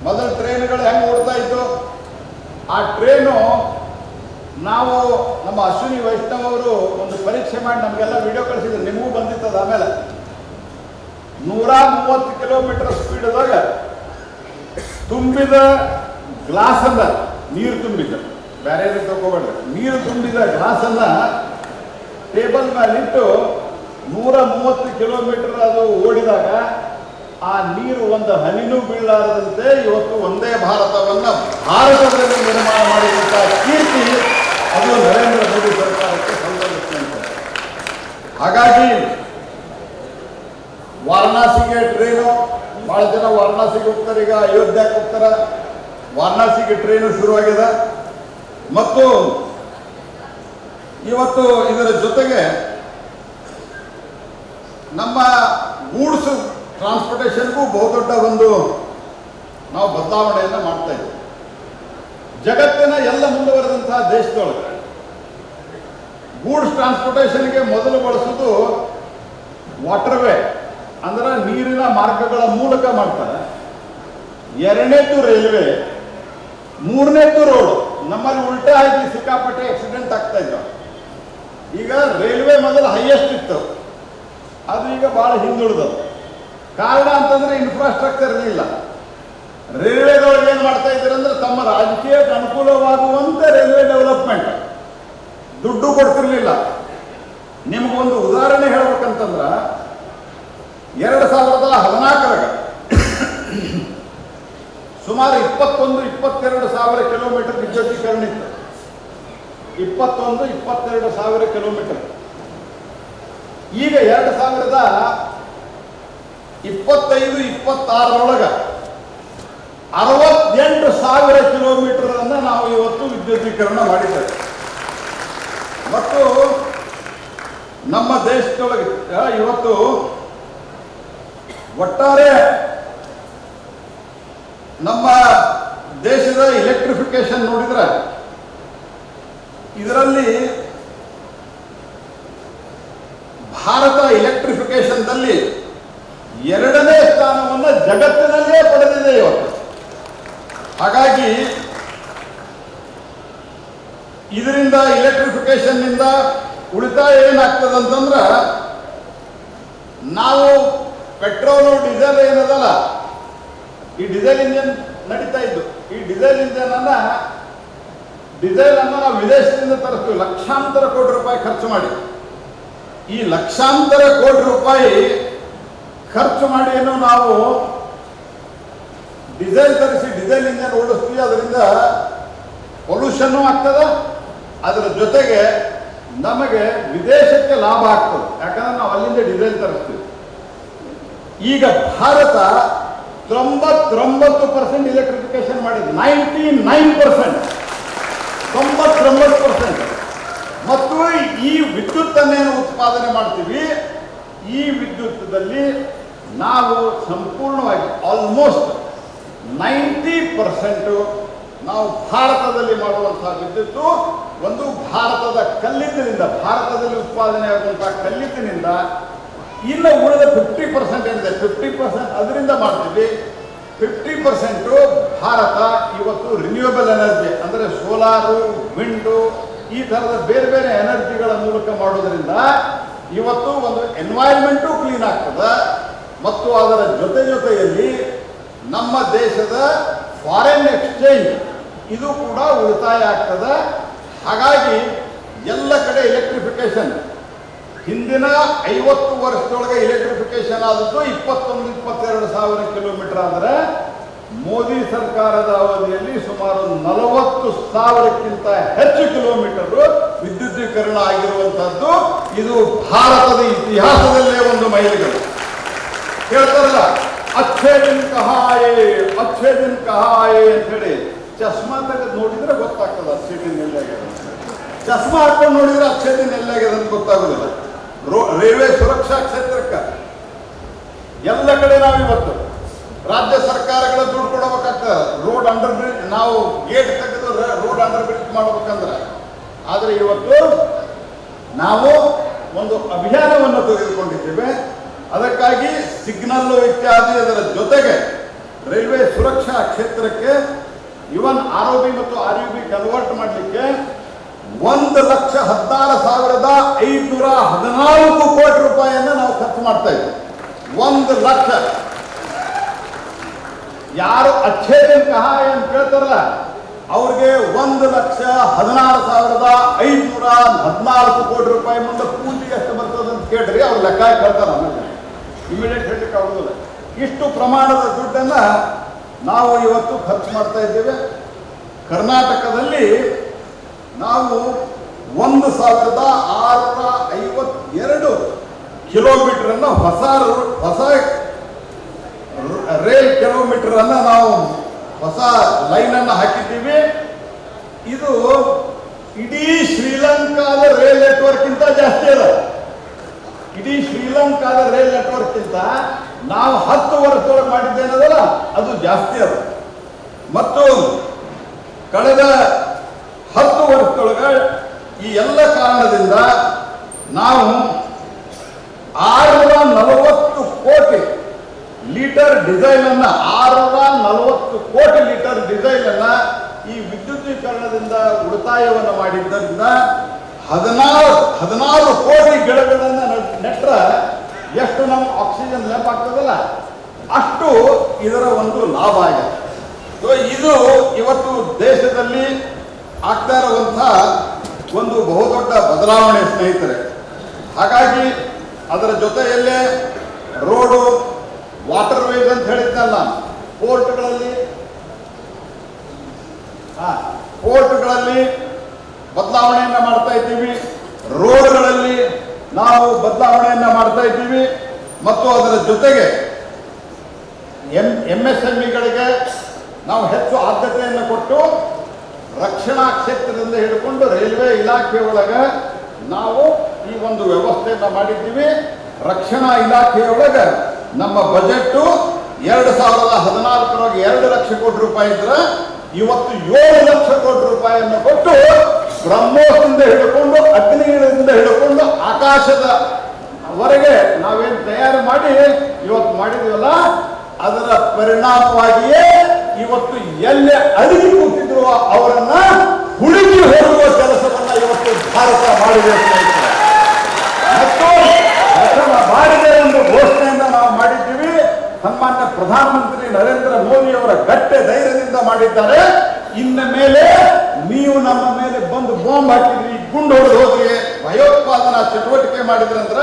ಮೊದಲ ಟ್ರೈನ್ಗಳು ಹೆಂಗೆ ಓಡ್ತಾ ಇತ್ತು, ಆ ಟ್ರೈನು ನಾವು ನಮ್ಮ ಅಶ್ವಿನಿ ವೈಷ್ಣವ್ ಅವರು ಒಂದು ಪರೀಕ್ಷೆ ಮಾಡಿ ನಮಗೆಲ್ಲ ವಿಡಿಯೋ ಕಳಿಸಿದ್ರು, ನಿಮಗೂ ಬಂದಿತ್ತದ. ಆಮೇಲೆ 130 ಕಿಲೋಮೀಟರ್ ಸ್ಪೀಡ್ದಾಗ ತುಂಬಿದ ಗ್ಲಾಸನ್ನ, ನೀರು ತುಂಬಿದ, ಬೇರೆ ತಗೋಬೇಡ್ರಿ, ನೀರು ತುಂಬಿದ ಗ್ಲಾಸನ್ನ ಟೇಬಲ್ ಮೇಲಿಟ್ಟು 130 ಕಿಲೋಮೀಟರ್ ಅದು ಓಡಿದಾಗ ಆ ನೀರು ಒಂದು ಹನಿನೂ ಬೀಳಲಾರದಂತೆ ಇವತ್ತು ಒಂದೇ ಭಾರತವನ್ನ ಭಾರತದಲ್ಲಿ ನಿರ್ಮಾಣ ಮಾಡಿದಂತಹ ಕೀರ್ತಿ ಅದು ನರೇಂದ್ರ ಮೋದಿ ಸರ್ಕಾರಕ್ಕೆ ಸಲ್ಲುತ್ತದೆ. ಹಾಗಾಗಿ ವಾರಣಾಸಿಗೆ ಟ್ರೈನು, ಬಹಳ ಜನ ವಾರಣಾಸಿಗೆ ಹೋಗ್ತಾರೆ, ಈಗ ಅಯೋಧ್ಯಕ್ಕೆ ಹೋಗ್ತಾರೆ. ವಾರಣಾಸಿಗೆ ಟ್ರೈನು ಶುರುವಾಗಿದೆ. ಮತ್ತು ಇವತ್ತು ಇದರ ಜೊತೆಗೆ ನಮ್ಮ ಗೂಡ್ಸ್ ಟ್ರಾನ್ಸ್ಪೋರ್ಟೇಷನ್ಗೂ ಬಹುದೊಡ್ಡ ಒಂದು ನಾವು ಬದಲಾವಣೆಯನ್ನು ಮಾಡ್ತಾ ಇದ್ದೀವಿ. ಜಗತ್ತಿನ ಎಲ್ಲ ಮುಂದುವರೆದಂತಹ ದೇಶದೊಳಗೆ ಗೂಡ್ಸ್ ಟ್ರಾನ್ಸ್ಪೋರ್ಟೇಷನ್ಗೆ ಮೊದಲು ಬಳಸೋದು ವಾಟರ್ವೇ, ಅಂದ್ರೆ ನೀರಿನ ಮಾರ್ಗಗಳ ಮೂಲಕ ಮಾಡ್ತಾರೆ. ಎರಡನೇದ್ದು ರೈಲ್ವೆ, ಮೂರನೇದ್ದು ರೋಡ್. ನಮ್ಮಲ್ಲಿ ಉಲ್ಟಾ ಆಗಿ ಸಿಕ್ಕಾಪಟ್ಟೆ ಆಕ್ಸಿಡೆಂಟ್ ಆಗ್ತಾ ಇದ್ದಾವೆ. ಈಗ ರೈಲ್ವೆ ಮೊದಲು ಹೈಯೆಸ್ಟ್ ಇತ್ತು, ಅದು ಈಗ ಬಹಳ ಹಿಂದುಳಿದವು. ಕಾರಣ ಅಂತಂದ್ರೆ ಇನ್ಫ್ರಾಸ್ಟ್ರಕ್ಚರ್ ಇರಲಿಲ್ಲ. ರೈಲ್ವೆದೊಳಗೆ ಏನು ಮಾಡ್ತಾ ಇದ್ದಾರೆ ಅಂದ್ರೆ ತಮ್ಮ ರಾಜಕೀಯಕ್ಕೆ ಅನುಕೂಲವಾಗುವಂತೆ ರೈಲ್ವೆ ಡೆವಲಪ್ಮೆಂಟ್, ದುಡ್ಡು ಕೊಡ್ತಿರ್ಲಿಲ್ಲ. ನಿಮಗೊಂದು ಉದಾಹರಣೆ ಹೇಳ್ಬೇಕಂತಂದ್ರ 2014 ಸುಮಾರು 21-22 ಸಾವಿರ ಕಿಲೋಮೀಟರ್ ವಿದ್ಯುದೀಕರಣ ಇತ್ತು. 21-22 ಸಾವಿರ ಕಿಲೋಮೀಟರ್. ಈಗ 2025-26 68 ಸಾವಿರ ಕಿಲೋಮೀಟರ್ ಅನ್ನ ನಾವು ಇವತ್ತು ವಿದ್ಯುದೀಕರಣ ಮಾಡಿದ್ದೇವೆ. ಮತ್ತು ನಮ್ಮ ದೇಶದೊಳಗೆ ಇವತ್ತು ಒಟ್ಟಾರೆ ನಮ್ಮ ದೇಶದ ಇಲೆಕ್ಟ್ರಿಫಿಕೇಶನ್ ನೋಡಿದ್ರೆ ಇದರಲ್ಲಿ ಭಾರತ ಇಲೆಕ್ಟ್ರಿಫಿಕೇಶನ್ದಲ್ಲಿ 2ನೇ ಸ್ಥಾನವನ್ನು ಜಗತ್ತಿನಲ್ಲೇ ಪಡೆದಿದೆ ಇವತ್ತು. ಹಾಗಾಗಿ ಇದರಿಂದ ಇಲೆಕ್ಟ್ರಿಫಿಕೇಶನ್ ನಿಂದ ಉಳಿತಾಯ ಏನಾಗ್ತದಂತಂದ್ರೆ, ನಾವು ಪೆಟ್ರೋಲು ಡೀಸೆಲ್ ಏನದಲ್ಲ, ಈ ಡೀಸೆಲ್ ಇಂಜಿನ್ ನಡೀತಾ ಇದ್ದು, ಈ ಡೀಸೆಲ್ ಇಂಜಿನ್ ಅನ್ನ ನಾವು ವಿದೇಶದಿಂದ ತರಿಸ್ತೀವಿ ಲಕ್ಷಾಂತರ ಕೋಟಿ ರೂಪಾಯಿ ಖರ್ಚು ಮಾಡಿ. ಈ ಲಕ್ಷಾಂತರ ಕೋಟಿ ರೂಪಾಯಿ ಖರ್ಚು ಮಾಡಿ ಏನು ನಾವು ಡೀಸೆಲ್ ತರಿಸಿ ಡೀಸೆಲ್ ಇಂಜಿನ್ ಓಡಿಸ್ತೀವಿ. ಅದರಿಂದ ಪೊಲ್ಯೂಷನ್ನು ಆಗ್ತದೆ, ಅದರ ಜೊತೆಗೆ ನಮಗೆ ವಿದೇಶಕ್ಕೆ ಲಾಭ ಆಗ್ತದೆ, ಯಾಕಂದ್ರೆ ನಾವು ಅಲ್ಲಿಂದ ಡೀಸೆಲ್ ತರಿಸ್ತೀವಿ. ಈಗ ಭಾರತ 99% ಇಲೆಕ್ಟ್ರಿಫಿಕೇಶನ್ ಮಾಡಿದೆ, 99%, 99%. ಮತ್ತು ಈ ವಿದ್ಯುತ್ತನ್ನೇನು ಉತ್ಪಾದನೆ ಮಾಡ್ತೀವಿ, ಈ ವಿದ್ಯುತ್ತದಲ್ಲಿ ನಾವು ಸಂಪೂರ್ಣವಾಗಿ ಆಲ್ಮೋಸ್ಟ್ 90% ನಾವು ಭಾರತದಲ್ಲಿ ಮಾಡುವಂತಹ ವಿದ್ಯುತ್ತು ಒಂದು ಭಾರತದ ಕಲ್ಲಿದ್ದಿನಿಂದ, ಭಾರತದಲ್ಲಿ ಉತ್ಪಾದನೆ ಆಗುವಂತಹ ಕಲ್ಲಿದ್ದಿನಿಂದ. ಇನ್ನು ಉಳಿದ 50% ಏನಿದೆ, 50% ಅದರಿಂದ ಮಾಡ್ತೀವಿ. 50% ಭಾರತ ಇವತ್ತು ರಿನ್ಯೂಯಬಲ್ ಎನರ್ಜಿ ಅಂದರೆ ಸೋಲಾರು, ವಿಂಡು, ಈ ಥರದ ಬೇರೆ ಬೇರೆ ಎನರ್ಜಿಗಳ ಮೂಲಕ ಮಾಡೋದ್ರಿಂದ ಇವತ್ತು ಒಂದು ಎನ್ವೈರ್ಮೆಂಟು ಕ್ಲೀನ್ ಆಗ್ತದೆ. ಮತ್ತು ಅದರ ಜೊತೆಯಲ್ಲಿ ನಮ್ಮ ದೇಶದ ಫಾರಿನ್ ಎಕ್ಸ್ಚೇಂಜ್ ಇದು ಕೂಡ ಉಳಿತಾಯ ಆಗ್ತದೆ. ಹಾಗಾಗಿ ಎಲ್ಲ ಕಡೆ ಎಲೆಕ್ಟ್ರಿಫಿಕೇಶನ್ ಹಿಂದಿನ 50 ವರ್ಷದೊಳಗೆ ಇಲೆಕ್ಟ್ರಿಫಿಕೇಶನ್ ಆದದ್ದು 21-22 ಸಾವಿರ ಕಿಲೋಮೀಟರ್. ಆದರೆ ಮೋದಿ ಸರ್ಕಾರದ ಅವಧಿಯಲ್ಲಿ ಸುಮಾರು 40 ಸಾವಿರಕ್ಕಿಂತ ಹೆಚ್ಚು ಕಿಲೋಮೀಟರ್ ವಿದ್ಯುದೀಕರಣ ಆಗಿರುವಂತಹದ್ದು. ಇದು ಭಾರತದ ಇತಿಹಾಸದಲ್ಲೇ ಒಂದು ಮೈಲಿಗಲ್ಲು. ಹೇಳ್ತಾರಲ್ಲ, ಅಚ್ಛೇ ದಿನ್ ಕಹಾಯೇ ಅಚ್ಛೇ ದಿನ್ ಕಹಾಯೇ ಅಂತ ಹೇಳಿ ಚಸ್ಮಾ ತೆಗೆದು ನೋಡಿದ್ರೆ ಗೊತ್ತಾಗ್ತದೆ ಅಚ್ಛೇ ದಿನ್ ಎಲ್ಲಾಗ್ಯದ. ಚಸ್ಮಾ ಹಾಕೊಂಡು ನೋಡಿದ್ರೆ ಅಚ್ಛೇ ದಿನ್ ಎಲ್ಲಾಗ್ಯದ ಅಂತ ಗೊತ್ತಾಗುದಿಲ್ಲ. ರೈಲ್ವೆ ಸುರಕ್ಷಾ ಕ್ಷೇತ್ರಕ್ಕೆ ಎಲ್ಲ ಕಡೆ ನಾವಿವತ್ತು ರಾಜ್ಯ ಸರ್ಕಾರಗಳ ದುಡ್ಡು ಕೊಡಬೇಕಾಗ್ತದೆ. ರೋಡ್ ಅಂಡರ್ ಬ್ರಿಡ್ಜ್, ನಾವು ಗೇಟ್ ತೆಗೆದು ರೋಡ್ ಅಂಡರ್ ಬ್ರಿಡ್ಜ್ ಮಾಡ್ಬೇಕಂದ್ರೆ. ಆದರೆ ಇವತ್ತು ನಾವು ಒಂದು ಅಭಿಯಾನವನ್ನು ತೆಗೆದುಕೊಂಡಿದ್ದೇವೆ. ಅದಕ್ಕಾಗಿ ಸಿಗ್ನಲ್ಲು ಇತ್ಯಾದಿ, ಅದರ ಜೊತೆಗೆ ರೈಲ್ವೆ ಸುರಕ್ಷಾ ಕ್ಷೇತ್ರಕ್ಕೆ ಇವನ್ ROB ಮತ್ತು RUB ಕನ್ವರ್ಟ್ ಮಾಡಲಿಕ್ಕೆ 1,16,514 ಕೋಟಿ ರೂಪಾಯಿಯನ್ನು ನಾವು ಖರ್ಚು ಮಾಡ್ತಾ ಇದ್ದೀವಿ. 1 ಲಕ್ಷ. ಯಾರು ಅಚ್ಛೇ ದಿನ್ ಕಹಾಯೇ ಅಂತ ಕೇಳ್ತಾರಲ್ಲ ಅವ್ರಿಗೆ 1,16,514 ಕೋಟಿ ರೂಪಾಯಿ ಮುಂದೆ ಪೂಜೆಗೆ ಎಷ್ಟು ಬರ್ತದೆ ಅಂತ ಕೇಳ್ರಿ, ಅವ್ರು ಲೆಕ್ಕ ಕೇಳ್ತಾರೆ. ಆಮೇಲೆ ಇಮಿಡಿಯೇಟ್ ಹೇಳಲಿಕ್ಕೆ ಆಗೋದಿಲ್ಲ. ಇಷ್ಟು ಪ್ರಮಾಣದ ದುಡ್ಡನ್ನು ನಾವು ಇವತ್ತು ಖರ್ಚು ಮಾಡ್ತಾ ಇದ್ದೇವೆ. ಕರ್ನಾಟಕದಲ್ಲಿ ನಾವು 1,652 ಕಿಲೋಮೀಟರ್ ಅನ್ನು ಹೊಸ ರೈಲ್ ಕಿಲೋಮೀಟರ್ ಅನ್ನ ನಾವು ಹೊಸ ಲೈನ್ ಅನ್ನು ಹಾಕಿದ್ದೀವಿ. ಇದು ಇಡೀ ಶ್ರೀಲಂಕಾದ ರೈಲ್ ನೆಟ್ವರ್ಕ್ ಗಿಂತ ಜಾಸ್ತಿ ಅದ. ಇಡೀ ಶ್ರೀಲಂಕಾದ ರೈಲ್ ನೆಟ್ವರ್ಕ್ ಗಿಂತ ನಾವು 10 ವರ್ಷದೊಳಗೆ ಮಾಡಿದ್ದೇನದಲ್ಲ ಅದು ಜಾಸ್ತಿ ಅದ. ಮತ್ತು ಕಳೆದ 10 ವರ್ಷದೊಳಗೆ ಈ ಎಲ್ಲ ಕಾರಣದಿಂದ ನಾವು 640 ಕೋಟಿ ಲೀಟರ್ ಡೀಸೆಲ್ ಅನ್ನ 640 ಕೋಟಿ ಲೀಟರ್ ಡೀಸೆಲ್ ಅನ್ನ ಈ ವಿದ್ಯುದೀಕರಣದಿಂದ ಉಳಿತಾಯವನ್ನು ಮಾಡಿದ್ದರಿಂದ 16 ಕೋಟಿ ಗಿಡಗಳನ್ನು ನೆಟ್ರ ಎಷ್ಟು ನಮ್ಗೆ ಆಕ್ಸಿಜನ್ ಲೆಪ್ ಆಗ್ತದಲ್ಲ ಅಷ್ಟು ಇದರ ಒಂದು ಲಾಭ ಆಗಿದೆ. ಸೊ ಇದು ಇವತ್ತು ದೇಶದಲ್ಲಿ ಆಗ್ತಾ ಇರುವಂಥ ಒಂದು ಬಹುದೊಡ್ಡ ಬದಲಾವಣೆ ಸ್ನೇಹಿತರೆ. ಹಾಗಾಗಿ ಅದರ ಜೊತೆಯಲ್ಲೇ ರೋಡು, ವಾಟರ್ ವೇಸ್ ಅಂತ ಹೇಳಿದ್ನಲ್ಲ, ಪೋರ್ಟ್ಗಳಲ್ಲಿ ಬದಲಾವಣೆಯನ್ನ ಮಾಡ್ತಾ ಇದ್ದೀವಿ, ರೋಡ್ಗಳಲ್ಲಿ ನಾವು ಬದಲಾವಣೆಯನ್ನ ಮಾಡ್ತಾ ಇದ್ದೀವಿ. ಮತ್ತು ಅದರ ಜೊತೆಗೆ MSMEಗಳಿಗೆ ನಾವು ಹೆಚ್ಚು ಆದ್ಯತೆಯನ್ನು ಕೊಟ್ಟು ರಕ್ಷಣಾ ಕ್ಷೇತ್ರದಿಂದ ಹಿಡ್ಕೊಂಡು ರೈಲ್ವೆ ಇಲಾಖೆ ಒಳಗೆ ನಾವು ಈ ಒಂದು ವ್ಯವಸ್ಥೆಯನ್ನು ಮಾಡಿದ್ದೀವಿ. ರಕ್ಷಣಾ ಇಲಾಖೆಯೊಳಗೆ ನಮ್ಮ ಬಜೆಟ್ 2014 2 ಲಕ್ಷ ಕೋಟಿ ರೂಪಾಯಿ ಇದ್ರೆ ಇವತ್ತು 7 ಲಕ್ಷ ಕೋಟಿ ರೂಪಾಯಿಯನ್ನು ಕೊಟ್ಟು ಬ್ರಹ್ಮೋಸ್ನಿಂದ ಹಿಡ್ಕೊಂಡು ಅಗ್ನಿಯಿಂದ ಹಿಡ್ಕೊಂಡು ಆಕಾಶದವರೆಗೆ ನಾವೇನು ತಯಾರು ಮಾಡಿ ಇವತ್ತು ಮಾಡಿದೀವಲ್ಲ, ಅದರ ಪರಿಣಾಮವಾಗಿಯೇ ಇವತ್ತು ಎಲ್ಲಿ ಅಡಗಿ ಕೂತಿದ್ರು ಅವರನ್ನ ಹುಡುಕಿ ಹೋಗುವ ಕೆಲಸವನ್ನ ಇವತ್ತು ಭಾರತ ಮಾಡಿದೆ. ಮತ್ತು ಮಾಡಿದೆ ಎಂದು ಘೋಷಣೆಯನ್ನ ನಾವು ಮಾಡಿದ್ದೀವಿ. ಸನ್ಮಾನ್ಯ ಪ್ರಧಾನಮಂತ್ರಿ ನರೇಂದ್ರ ಮೋದಿ ಅವರ ಗಟ್ಟೆ ಧೈರ್ಯದಿಂದ ಮಾಡಿದ್ದಾರೆ. ಇನ್ನ ಮೇಲೆ ನೀವು ನಮ್ಮ ಮೇಲೆ ಬಂದು ಬಾಂಬ್ ಹಾಕಿದ್ರಿ, ಗುಂಡು ಹೊಡೆದು ಹೋದ್ರಿ, ಭಯೋತ್ಪಾದನಾ ಚಟುವಟಿಕೆ ಮಾಡಿದ್ರಂದ್ರ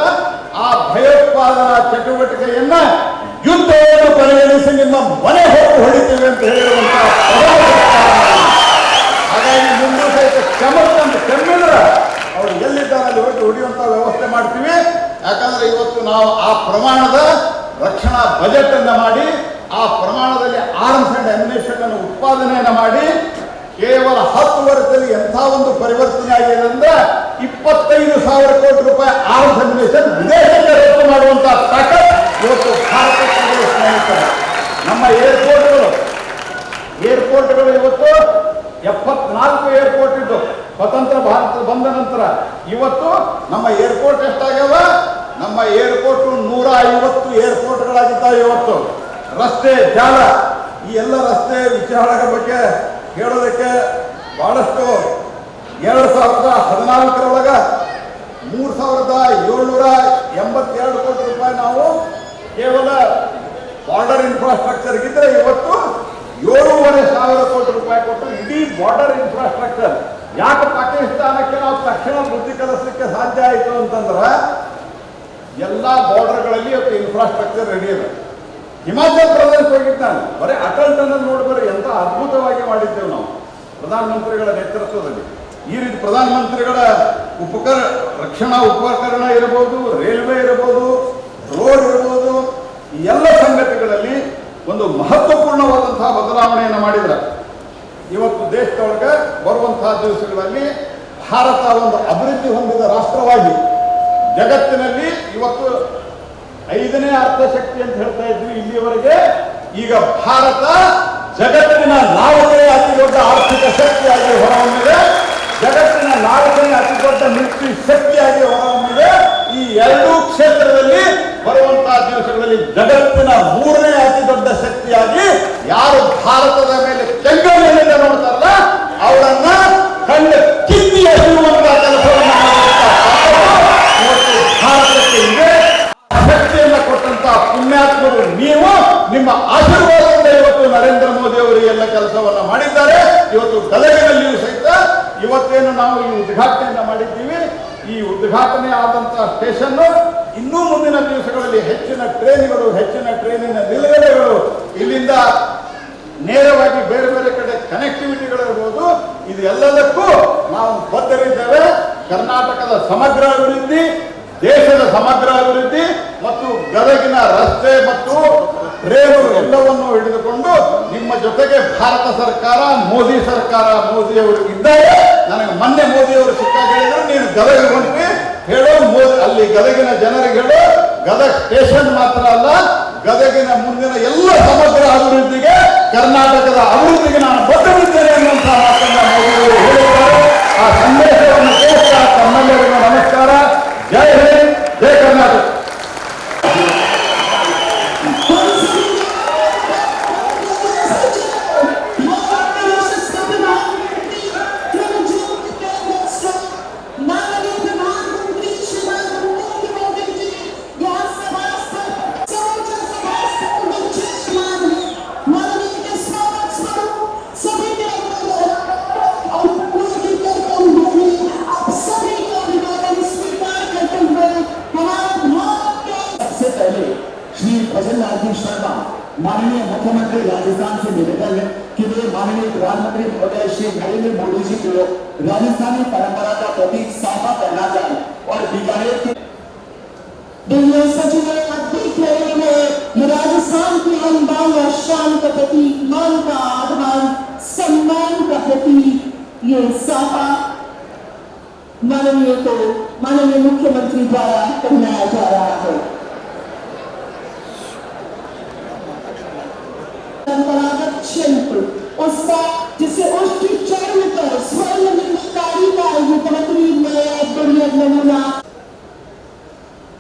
ಆ ಭಯೋತ್ಪಾದನಾ ಚಟುವಟಿಕೆಯನ್ನ ಯುದ್ಧವನ್ನು ಪರಿಗಣಿಸಿ ನಿಮ್ಮ ಮನೆ ಹೋಗಿ ಹೊಡಿತೇವೆ ಅಂತ ಹೇಳಿರುವಂತಹ. ಹಾಗಾಗಿ ಮುಂದೆ ಸಹಿತ ಕೆಮ್ಮಿದ್ರ ಅವರು ಎಲ್ಲಿದ್ದಾರೆ ಅಲ್ಲಿ ಹೋಗಿ ಹೊಡೆಯುವಂತ ವ್ಯವಸ್ಥೆ ಮಾಡ್ತೀವಿ. ಯಾಕಂದ್ರೆ ಇವತ್ತು ನಾವು ಆ ಪ್ರಮಾಣದ ರಕ್ಷಣಾ ಬಜೆಟ್ ಅನ್ನ ಮಾಡಿ ಆ ಪ್ರಮಾಣದಲ್ಲಿ ಆರ್ಮ್ಸ್ ಅಂಡ್ ಅಮ್ಯುನಿಷನ್ ಅನ್ನು ಉತ್ಪಾದನೆಯನ್ನ ಮಾಡಿ ಕೇವಲ 10 ವರ್ಷದಲ್ಲಿ ಎಂಥ ಒಂದು ಪರಿವರ್ತನೆ ಆಗಿದೆ ಅಂದ್ರೆ 25,000 ಕೋಟಿ ರೂಪಾಯಿ ಆರ್ಮ್ಸ್ ಅಮ್ಯುನಿಷನ್ ವಿದೇಶಕ್ಕೆ ರಫ್ತು ಮಾಡುವಂತಹ ತಾಕತ್ ಇವತ್ತು ಭಾರತಕ್ಕೆ ಸ್ನೇಹಿತರೆ. ನಮ್ಮ ಏರ್ಪೋರ್ಟ್ಗಳು ಇವತ್ತು 74 ಏರ್ಪೋರ್ಟ್ ಇದ್ದು ಸ್ವತಂತ್ರ ಭಾರತ ಬಂದ ನಂತರ ಇವತ್ತು ನಮ್ಮ ಏರ್ಪೋರ್ಟ್ ಎಷ್ಟಾಗ್ಯಾವ? ನಮ್ಮ ಏರ್ಪೋರ್ಟ್ 150 ಏರ್ಪೋರ್ಟ್ಗಳಾಗಿದ್ದಾವೆ. ಇವತ್ತು ರಸ್ತೆ ಜಾಲ, ಈ ಎಲ್ಲ ರಸ್ತೆ ವಿಚಾರಗಳ ಬಗ್ಗೆ ಹೇಳೋದಕ್ಕೆ ಬಹಳಷ್ಟು 2014 3,782 ಕೋಟಿ ರೂಪಾಯಿ ನಾವು ಕೇವಲ ಬಾರ್ಡರ್ ಇನ್ಫ್ರಾಸ್ಟ್ರಕ್ಚರ್ ಇದ್ರೆ ಇವತ್ತು 7,500 ಕೋಟಿ ರೂಪಾಯಿ ಕೊಟ್ಟು ಇಡೀ ಬಾರ್ಡರ್ ಇನ್ಫ್ರಾಸ್ಟ್ರಕ್ಚರ್. ಯಾಕೆ ಪಾಕಿಸ್ತಾನಕ್ಕೆ ನಾವು ತಕ್ಷಣ ಬುದ್ಧಿ ಕಲಿಸಲಿಕ್ಕೆ ಸಾಧ್ಯ ಆಯಿತು ಅಂತಂದ್ರೆ ಎಲ್ಲ ಬಾರ್ಡರ್ಗಳಲ್ಲಿ ಇವತ್ತು ಇನ್ಫ್ರಾಸ್ಟ್ರಕ್ಚರ್ ರೆಡಿ ಇದೆ. ಹಿಮಾಚಲ್ ಪ್ರದೇಶ ಹೋಗಿದ್ದಾನೆ, ಬರೀ ಅಟಲ್ ಟನಲ್ ನೋಡಿದ್ರೆ ಎಂತ ಅದ್ಭುತವಾಗಿ ಮಾಡಿದ್ದೇವೆ ನಾವು ಪ್ರಧಾನಮಂತ್ರಿಗಳ ನೇತೃತ್ವದಲ್ಲಿ. ಈ ರೀತಿ ಪ್ರಧಾನಮಂತ್ರಿಗಳ ರಕ್ಷಣಾ ಉಪಕರಣ ಇರಬಹುದು, ರೈಲ್ವೆ ಇರಬಹುದು, ರೋಡ್ ಇರಬಹುದು, ಈ ಎಲ್ಲ ಸಂಗತಿಗಳಲ್ಲಿ ಒಂದು ಮಹತ್ವಪೂರ್ಣವಾದಂತಹ ಬದಲಾವಣೆಯನ್ನು ಮಾಡಿದ್ರೆ ಇವತ್ತು ದೇಶದೊಳಗೆ ಬರುವಂತಹ ದಿವಸಗಳಲ್ಲಿ ಭಾರತ ಒಂದು ಅಭಿವೃದ್ಧಿ ಹೊಂದಿದ ರಾಷ್ಟ್ರವಾಗಿ ಜಗತ್ತಿನಲ್ಲಿ ಇವತ್ತು 5ನೇ ಅರ್ಥಶಕ್ತಿ ಅಂತ ಹೇಳ್ತಾ ಇದ್ವಿ ಇಲ್ಲಿಯವರೆಗೆ. ಈಗ ಭಾರತ ಜಗತ್ತಿನ 4ನೇ ಅತಿ ದೊಡ್ಡ ಆರ್ಥಿಕ ಶಕ್ತಿಯಾಗಿ ಹೊರಹೊಮ್ಮಿದೆ, ಜಗತ್ತಿನ 4ನೇ ಅತಿ ದೊಡ್ಡ ಮಿಲಿಟರಿ ಶಕ್ತಿಯಾಗಿ ಹೊರಹೊಮ್ಮಿದೆ. ಈ ಎರಡೂ ಕ್ಷೇತ್ರದಲ್ಲಿ ಬರುವಂತಹ ದಿವಸಗಳಲ್ಲಿ ಜಗತ್ತಿನ 3ನೇ ಅತಿ ದೊಡ್ಡ ಶಕ್ತಿಯಾಗಿ ಯಾರು ಭಾರತದ ಮೇಲೆ ಕೆಂಗಣ್ಣಿನಿಂದ ನೋಡ್ತಾರಲ್ಲ ಅವರನ್ನ ಕಂಡ ಕಿತ್ತಿ ಎಸೆಯುವಂತಹ ಕೆಲಸವನ್ನು ಇವತ್ತು ಭಾರತಕ್ಕೆ ಇದೆ. ಶಕ್ತಿಯನ್ನು ಕೊಟ್ಟಂತಹ ಪುಣ್ಯಾತ್ಮರು ನೀವು, ನಿಮ್ಮ ಆಶೀರ್ವಾದದಿಂದ ಇವತ್ತು ನರೇಂದ್ರ ಮೋದಿ ಅವರು ಎಲ್ಲ ಕೆಲಸವನ್ನ ಮಾಡಿದ್ದಾರೆ. ಇವತ್ತು ಗದಗಿನಲ್ಲಿಯೂ ಸಹಿತ ಇವತ್ತೇನು ನಾವು ಈ ಉದ್ಘಾಟನೆಯನ್ನ ಮಾಡಿದ್ದೀವಿ, ಈ ಉದ್ಘಾಟನೆ ಆದಂತಹ ಸ್ಟೇಷನ್ ಇನ್ನೂ ಮುಂದಿನ ದಿವಸಗಳಲ್ಲಿ ಹೆಚ್ಚಿನ ಟ್ರೈನ್ಗಳು, ಹೆಚ್ಚಿನ ಟ್ರೈನಿನ ನಿಲುಗಡೆಗಳು, ಇಲ್ಲಿಂದ ನೇರವಾಗಿ ಬೇರೆ ಬೇರೆ ಕಡೆ ಕನೆಕ್ಟಿವಿಟಿಗಳಿರ್ಬೋದು, ಇದು ಎಲ್ಲದಕ್ಕೂ ನಾವು ಬದ್ಧರಿದ್ದೇವೆ. ಕರ್ನಾಟಕದ ಸಮಗ್ರ ಅಭಿವೃದ್ಧಿ, ದೇಶದ ಸಮಗ್ರ ಅಭಿವೃದ್ಧಿ ಮತ್ತು ಗದಗಿನ ರಸ್ತೆ ಮತ್ತು ರೇಲು ಎಲ್ಲವನ್ನು ಹಿಡಿದುಕೊಂಡು ನಿಮ್ಮ ಜೊತೆಗೆ ಭಾರತ ಸರ್ಕಾರ, ಮೋದಿ ಸರ್ಕಾರ, ಮೋದಿ ಅವರು ಇದ್ದಾರೆ. ನನಗೆ ಮೊನ್ನೆ ಮೋದಿ ಅವರು ಸಿಕ್ಕಾಗ ಹೇಳಿದ್ರು, ನೀನು ಗದಗ ಹೊಂಟ್ರಿ ಹೇಳೋ, ಅಲ್ಲಿ ಗದಗಿನ ಜನರಿಗೆ ಹೇಳೋ, ಗದಗ ಸ್ಟೇಷನ್ ಮಾತ್ರ ಅಲ್ಲ, ಗದಗಿನ ಮುಂದಿನ ಎಲ್ಲ ಸಮಗ್ರ ಅಭಿವೃದ್ಧಿಗೆ, ಕರ್ನಾಟಕದ ಅಭಿವೃದ್ಧಿಗೆ ನಾನು ಬದ್ಧವಿದ್ದೇನೆ ಅನ್ನುವಂತಹ ಮಾತನ್ನ ಮೋದಿ ಅವರು ಹೇಳಿದ್ದಾರೆ. ಆ ಸಂದೇಶವನ್ನು ಕೇಳ್ತಾ ತಮ್ಮೆಲ್ಲರಿಗೂ ನಮಸ್ಕಾರ. ಜೈ ಹಿಂದ್, ಜೈ ಕರ್ನಾಟಕ. Stop माननीय मुख्यमंत्री राजस्थान से निवेदन है कि वे माननीय प्रधानमंत्री महोदय श्री नरेंद्र मोदी जी को राजस्थानी परंपरा का प्रतीक साफा पहना जाए और बीकानेर के सचिव अद्भुत में राजस्थान की अनुदान और शान का प्रतीक, मान का आधार, सम्मान का प्रतीक ये साफा माननीय मुख्यमंत्री द्वारा पहनाया जा रहा है। परंपरागत शिल्प उसका जिसे उसकी चरण पर स्वर्ण निर्माकारी का मुख्यमंत्री में बढ़िया नमूना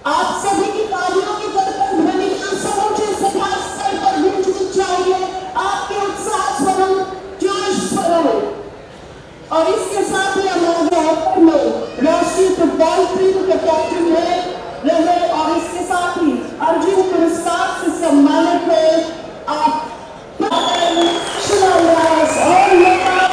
आप सभी की तालियों की तरफ ध्वनि समूचे सभा स्तर पर गूंजनी चाहिए। आपके उत्साह स्वरूप, जोश स्वरूप और इसके साथ ही हमारे में राष्ट्रीय फुटबॉल टीम के कैप्टन रहे और इसके साथ ही अर्जुन पुरस्कार से सम्मानित हुए आप शिलान्यास और लोकार्पण।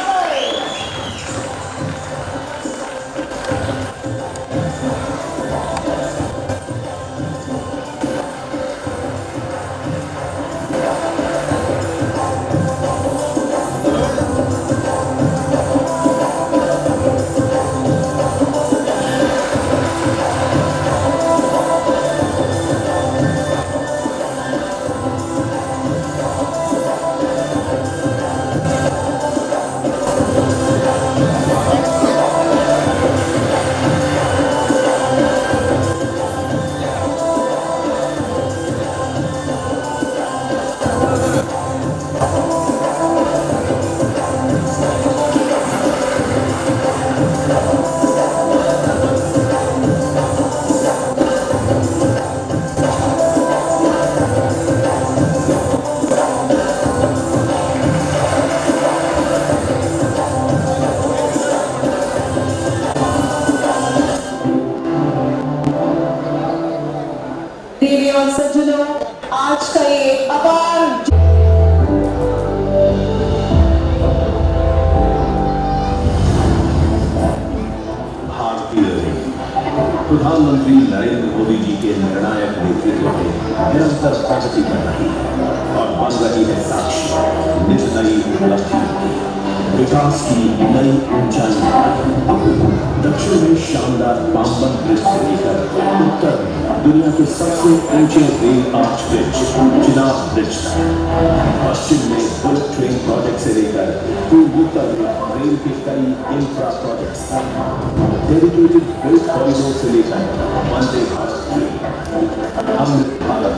और सज्जनों, आज का ये अपार भारतीय प्रधानमंत्री नरेंद्र मोदी जी के निर्णायक नेतृत्व में निरंतर प्रगति कर रही है और बन रही है साक्षी निज नई उपलब्धियों की, विकास की नई ऊंचाई। दक्षिण में शानदार पाम्बन ब्रिज से लेकर उत्तर में दुनिया के सबसे ऊंचे rail arch bridge Chenab bridge तक, पश्चिम में बुलेट ट्रेन प्रोजेक्ट से लेकर पूर्वोत्तर में रेल के कई इंफ्रा प्रोजेक्ट्स तक, डेडिकेटेड बेल्ट कॉरिडोर से लेकर वंदे भारत ट्रेन, अमृत भारत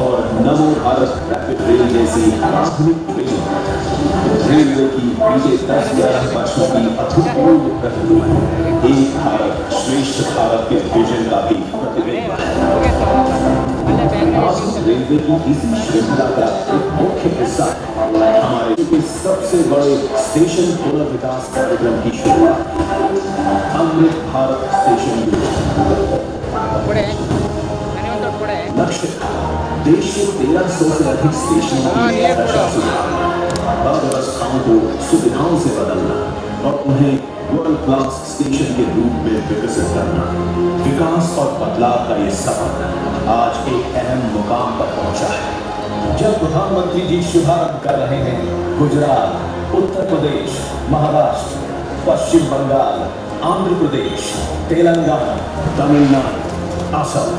और नमो भारत रैपिड रेल जैसी आधुनिक ट्रेन रेलवे की बीते 10-11 वर्षों की अभूतपूर्व प्रगति एक भारत श्रेष्ठ भारत के विजन का भी प्रतिबिंब है। रेलवे की इसी श्रृंखला का एक मुख्य हिस्सा हमारे के सबसे बड़े स्टेशन पुनर्विकास कार्यक्रम की शुरुआत अमृत भारत स्टेशन लक्ष्य देश के 1300 से अधिक स्टेशनों की अव्यवस्थाओं को सुविधाओं से बदलना और उन्हें वर्ल्ड क्लास स्टेशन के रूप में विकसित करना। विकास और बदलाव का ये सफर आज एक अहम मुकाम पर पहुंचा है, जब प्रधानमंत्री जी शुभारंभ कर रहे हैं गुजरात, उत्तर प्रदेश, महाराष्ट्र, पश्चिम बंगाल, आंध्र प्रदेश, तेलंगाना, तमिलनाडु, असम,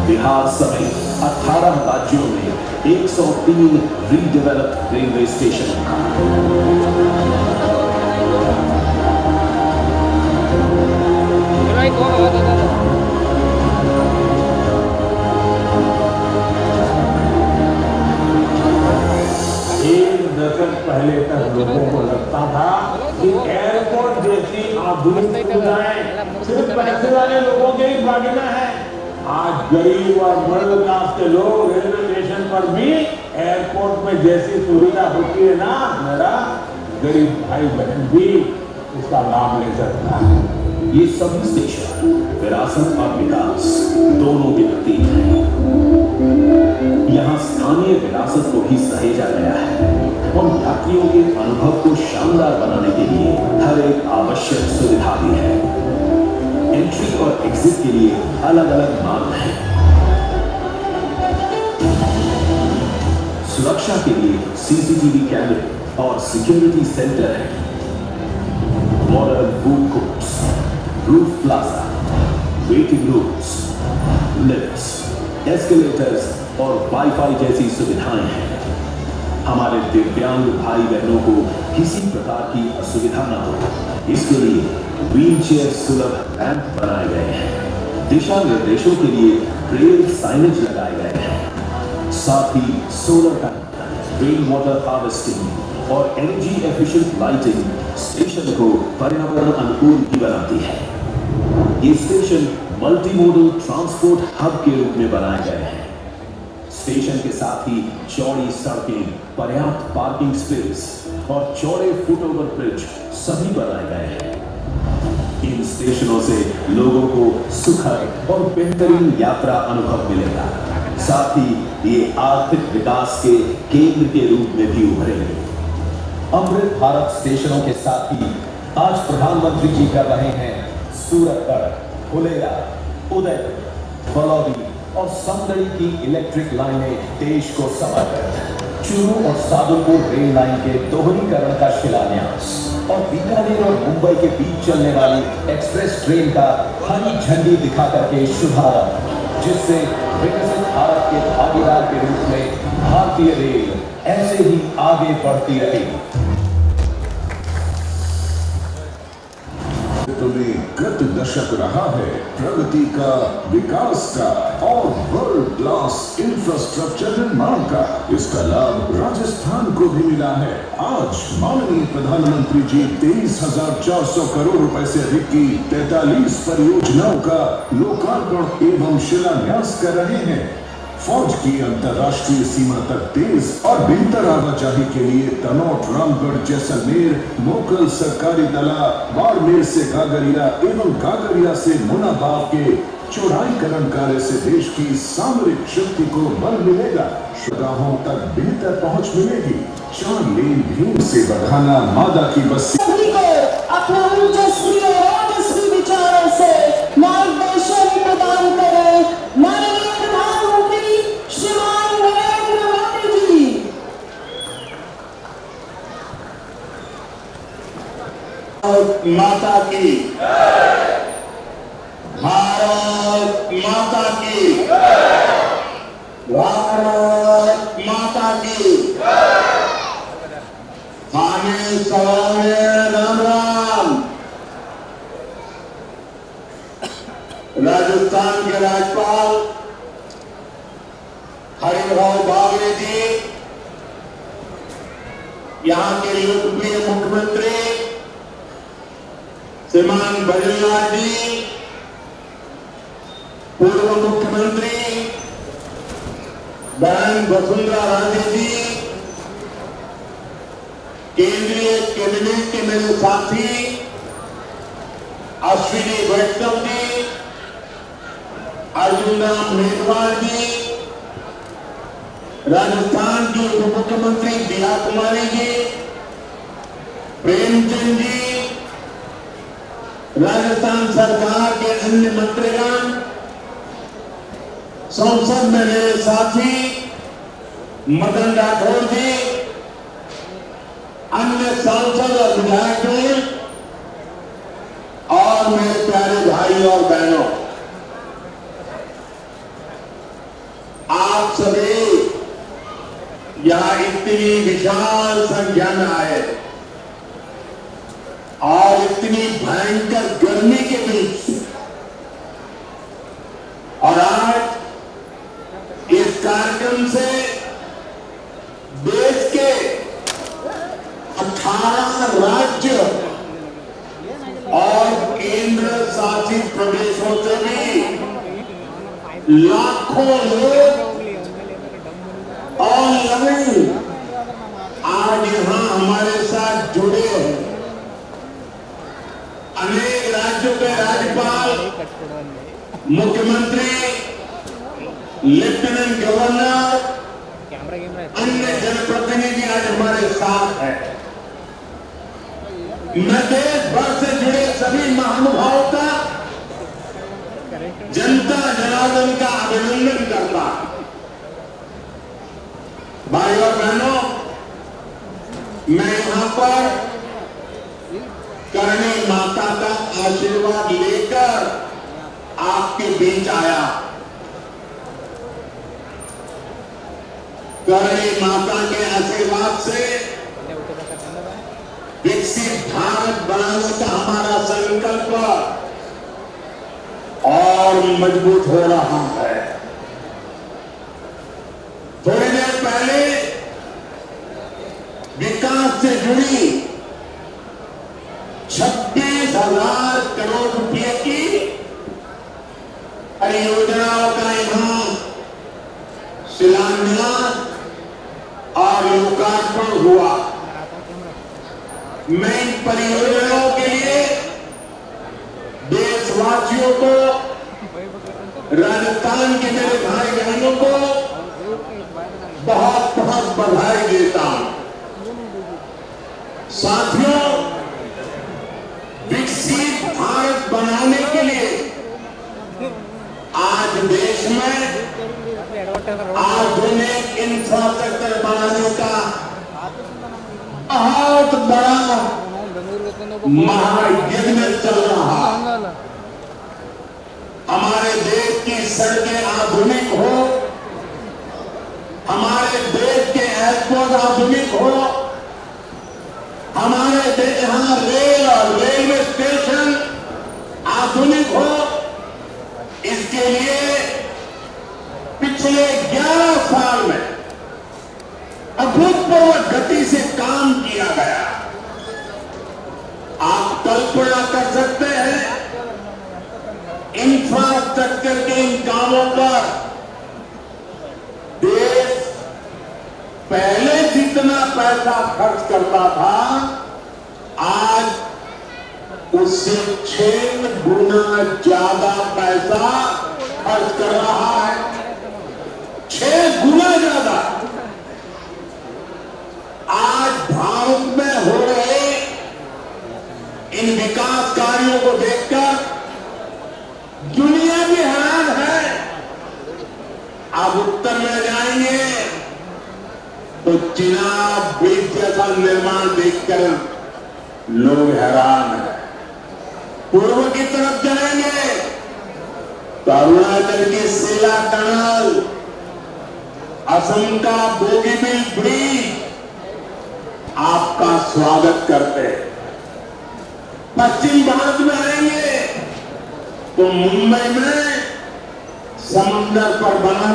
बिहार समेत 18 राज्यों में 103 रीडेवलप्ड रेलवे स्टेशन। एक दशक पहले तक लोगों को लगता था कि एयरपोर्ट जैसी आधुनिक सुविधाएं सिर्फ पैसे वाले लोगों के ही भाग्य में है। आज गरीब और मिडिल क्लास के लोग रेलवे स्टेशन पर भी एयरपोर्ट में जैसी सुविधा होती है ना, मेरा गरीब भाई बहन भी इसका लाभ ले सकता है। ये सभी स्टेशन विरासत और विकास दोनों के प्रतीक हैं। यहाँ स्थानीय विरासत को भी सहेजा गया है और यात्रियों के अनुभव को शानदार बनाने के लिए हर एक आवश्यक सुविधा भी है। एंट्री और एग्जिट के लिए अलग अलग मार्ग हैं। सुरक्षा के लिए सीसीटीवी कैमरे और सिक्योरिटी सेंटर है। Modern food courts, roof plaza, waiting rooms, lifts, escalators और वाईफाई जैसी सुविधाएं हैं। हमारे दिव्यांग भाई बहनों को किसी प्रकार की असुविधा न हो, इसके लिए व्हीलचेयर सुलभ रैंप बनाए गए हैं। दिशा निर्देशों के लिए ब्रेल साइनेज लगाए गए हैं। साथ ही solar panel, rain water harvesting और एनर्जी एफिशिएंट लाइटिंग स्टेशन को पर्यावरण अनुकूल भी बनाती है। ये स्टेशन मल्टीमोडल ट्रांसपोर्ट हब के रूप में बनाए गए हैं। स्टेशन के साथ ही चौड़ी सड़कें, पर्याप्त पार्किंग स्पेस और चौड़े फुटओवर ब्रिज सभी बनाए गए हैं। इन स्टेशनों से लोगों को सुखद और बेहतरीन यात्रा अनुभव मिलेगा। साथ ही ये आर्थिक विकास के केंद्र के रूप में भी उभरेंगे। अमृत भारत स्टेशनों के साथ ही आज प्रधानमंत्री जी कर रहे हैं सूरतगढ़, फुलेरा, उदयपुर, फलौदी और समदड़ी की इलेक्ट्रिक लाइनें देश को समर्पित। चूरू और सादुलपुर रेल लाइन के दोहरीकरण का शिलान्यास और बीकानेर और मुंबई के बीच चलने वाली एक्सप्रेस ट्रेन का हरी झंडी दिखा करके शुभारंभ, जिससे विकसित भारत के भागीदार के रूप में भारतीय रेल ऐसे ही आगे बढ़ती रहेगी। में गत दशक रहा है प्रगति का, विकास का और वर्ल्ड क्लास इंफ्रास्ट्रक्चर निर्माण का। इसका लाभ राजस्थान को भी मिला है। आज माननीय प्रधानमंत्री जी 23,400 करोड़ रुपए से अधिक की 43 परियोजनाओं का लोकार्पण एवं शिलान्यास कर रहे हैं। फौज की अंतर्राष्ट्रीय सीमा तक तेज और बेहतर आवाजाही के लिए तनोट, रामगढ़, जैसलमेर, मोकल, सरकारी तला, बाड़मेर से गागरिया एवं गागरिया से मुनाबाव के चौड़ाईकरण कार्य से देश की सामरिक शक्ति को बल मिलेगा। शुगाहों तक बेहतर पहुंच मिलेगी। 4 लेन भीम से बढ़ाना मादा की बस्ती सभी को अपना ओजस्वी और ओजस्वी विचारों से मार्गदर्शन प्रदान करें माननीय प्रधानमंत्री श्रीमान नरेंद्र मोदी जी। माता की, भारत माता की, भारत माता की। आने सवाने राम राम। राजस्थान के राज्यपाल हरिभाऊ बागले जी, यहाँ के लोकप्रिय मुख्यमंत्री श्रीमान भजनलाल जी, पूर्व मुख्यमंत्री बहन वसुंधरा राजे जी, केंद्रीय कैबिनेट के मेरे साथी अश्विनी वैष्णव जी, अर्जुन राम मेघवाल जी, राजस्थान की उप मुख्यमंत्री दिया कुमारी जी, प्रेमचंद जी, राजस्थान सरकार के अन्य मंत्रीगण, संसद में मेरे साथी मदन राठौर जी, अन्य सांसद और विधायक और मेरे प्यारे भाई और बहनों, आप सभी यहां इतनी विशाल संख्या में आए और इतनी भयंकर गर्मी के बीच, और आज इस कार्यक्रम से देश के 18 राज्य और केंद्र शासित प्रदेशों से भी लाखों लोग ऑनलाइन आज यहां हमारे साथ जुड़े हैं। अनेक राज्यों के राज्यपाल, मुख्यमंत्री, लेफ्टिनेंट गवर्नर, अन्य जनप्रतिनिधि आज हमारे साथ हैं। मैं देश भर से जुड़े सभी महानुभावों का, जनता जनार्दन का अभिनंदन करता हूं। भाई और मैं यहां पर करणी माता का आशीर्वाद लेकर आपके बीच आया। करणी माता के आशीर्वाद से विकसित भारत बनाने का हमारा संकल्प और मजबूत हो रहा है। थोड़ी देर पहले विकास से जुड़ी 26,000 करोड़ रुपए की परियोजनाओं का यहां शिलान्यास और लोकार्पण हुआ। मैं इन परियोजनाओं के लिए देशवासियों को, राजस्थान के मेरे भाई बहनों को बहुत बहुत बधाई देता हूं। साथियों, विकसित भारत बनाने के लिए आज देश में आधुनिक इंफ्रास्ट्रक्चर बनाने का बहुत बड़ा महायज्ञ चल रहा है। हमारे देश की सड़कें आधुनिक हो, हमारे देश के एयरपोर्ट आधुनिक हो, हमारे देश यहां रेल और रेलवे स्टेशन आधुनिक हो, इसके लिए पिछले 11 साल में अभूतपूर्व गति से काम किया गया। आप कल्पना कर सकते हैं इंफ्रास्ट्रक्चर के इन कामों पर देश पहले जितना पैसा खर्च करता था, आज उससे 6 गुना ज्यादा पैसा खर्च कर रहा है। 6 गुना ज्यादा। आज भारत में हो रहे इन विकास कार्यों को देखकर दुनिया भी हैरान है। आप उत्तर में जाएंगे तो चिनाब ब्रिज जैसा निर्माण देखकर लोग हैरान हैं। पूर्व की तरफ जाएंगे तो अरुणाचल की सिला टनल, असम का बोगीबिल ब्रिज आपका स्वागत करते हैं। पश्चिम भारत में आएंगे तो मुंबई में समुद्र पर बना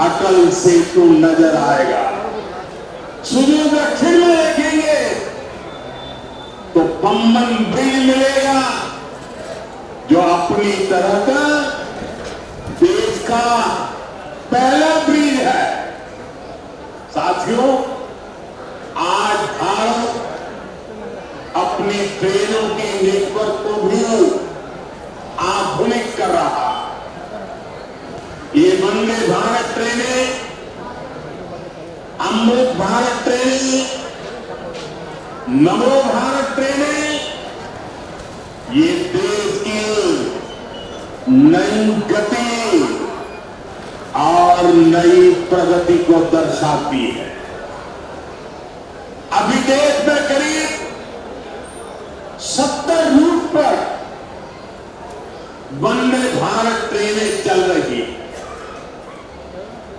अटल सेतु नजर आएगा। सुदूर दक्षिण में देखेंगे तो बम्बन ब्रिज मिलेगा, जो अपनी तरह का देश का पहला ब्रिज है। साथियों, आज भारत अपनी ट्रेनों के नेटवर्क को भी आधुनिक कर रहा। ये वंदे भारत ट्रेनें, अमृत भारत ट्रेनें, नमो भारत ट्रेनें, ये देश की नई गति और नई प्रगति को दर्शाती है। अभी देश में करीब 70 रूट पर वंदे भारत ट्रेनें चल रही है।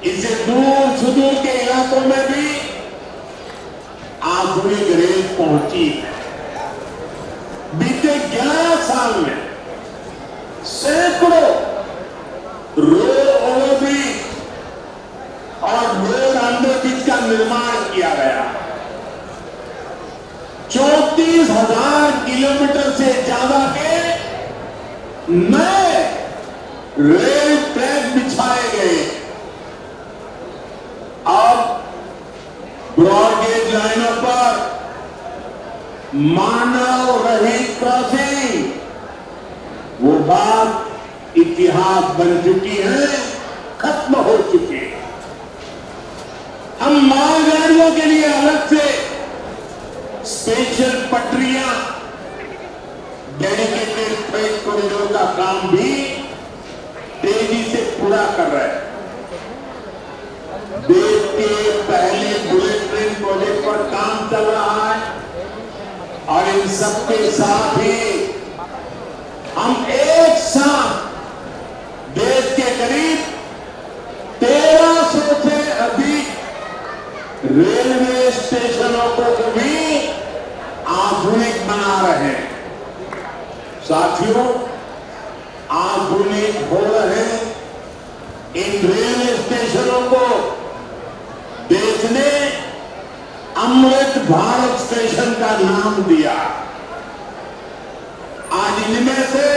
इससे दूर सुदूर के इलाकों में भी आधुनिक रेल पहुंची है। बीते 11 साल में सैकड़ों रोड ओवरब्रिज और रोड अंडरब्रिज का निर्माण किया गया। 34,000 किलोमीटर से ज्यादा के नए रेल ट्रैक बिछाए गए। अब ब्रॉडगेज लाइनों पर मानव रहित क्रॉसिंग वो बात इतिहास बन चुकी है, खत्म हो चुकी है। हम मालगाड़ियों के लिए अलग से स्पेशल पटरियां, डेडिकेटेड फ्रेट कॉरिडोर का काम भी तेजी से पूरा कर रहे हैं। देश के पहले बुलेट ट्रेन प्रोजेक्ट पर काम चल रहा है और इन सबके साथ ही हम एक साथ देश के करीब 1300 से अधिक रेलवे स्टेशनों को भी आधुनिक बना रहे हैं। साथियों, आधुनिक हो रहे इन रेलवे स्टेशनों को देश ने अमृत भारत स्टेशन का नाम दिया। आज इनमें से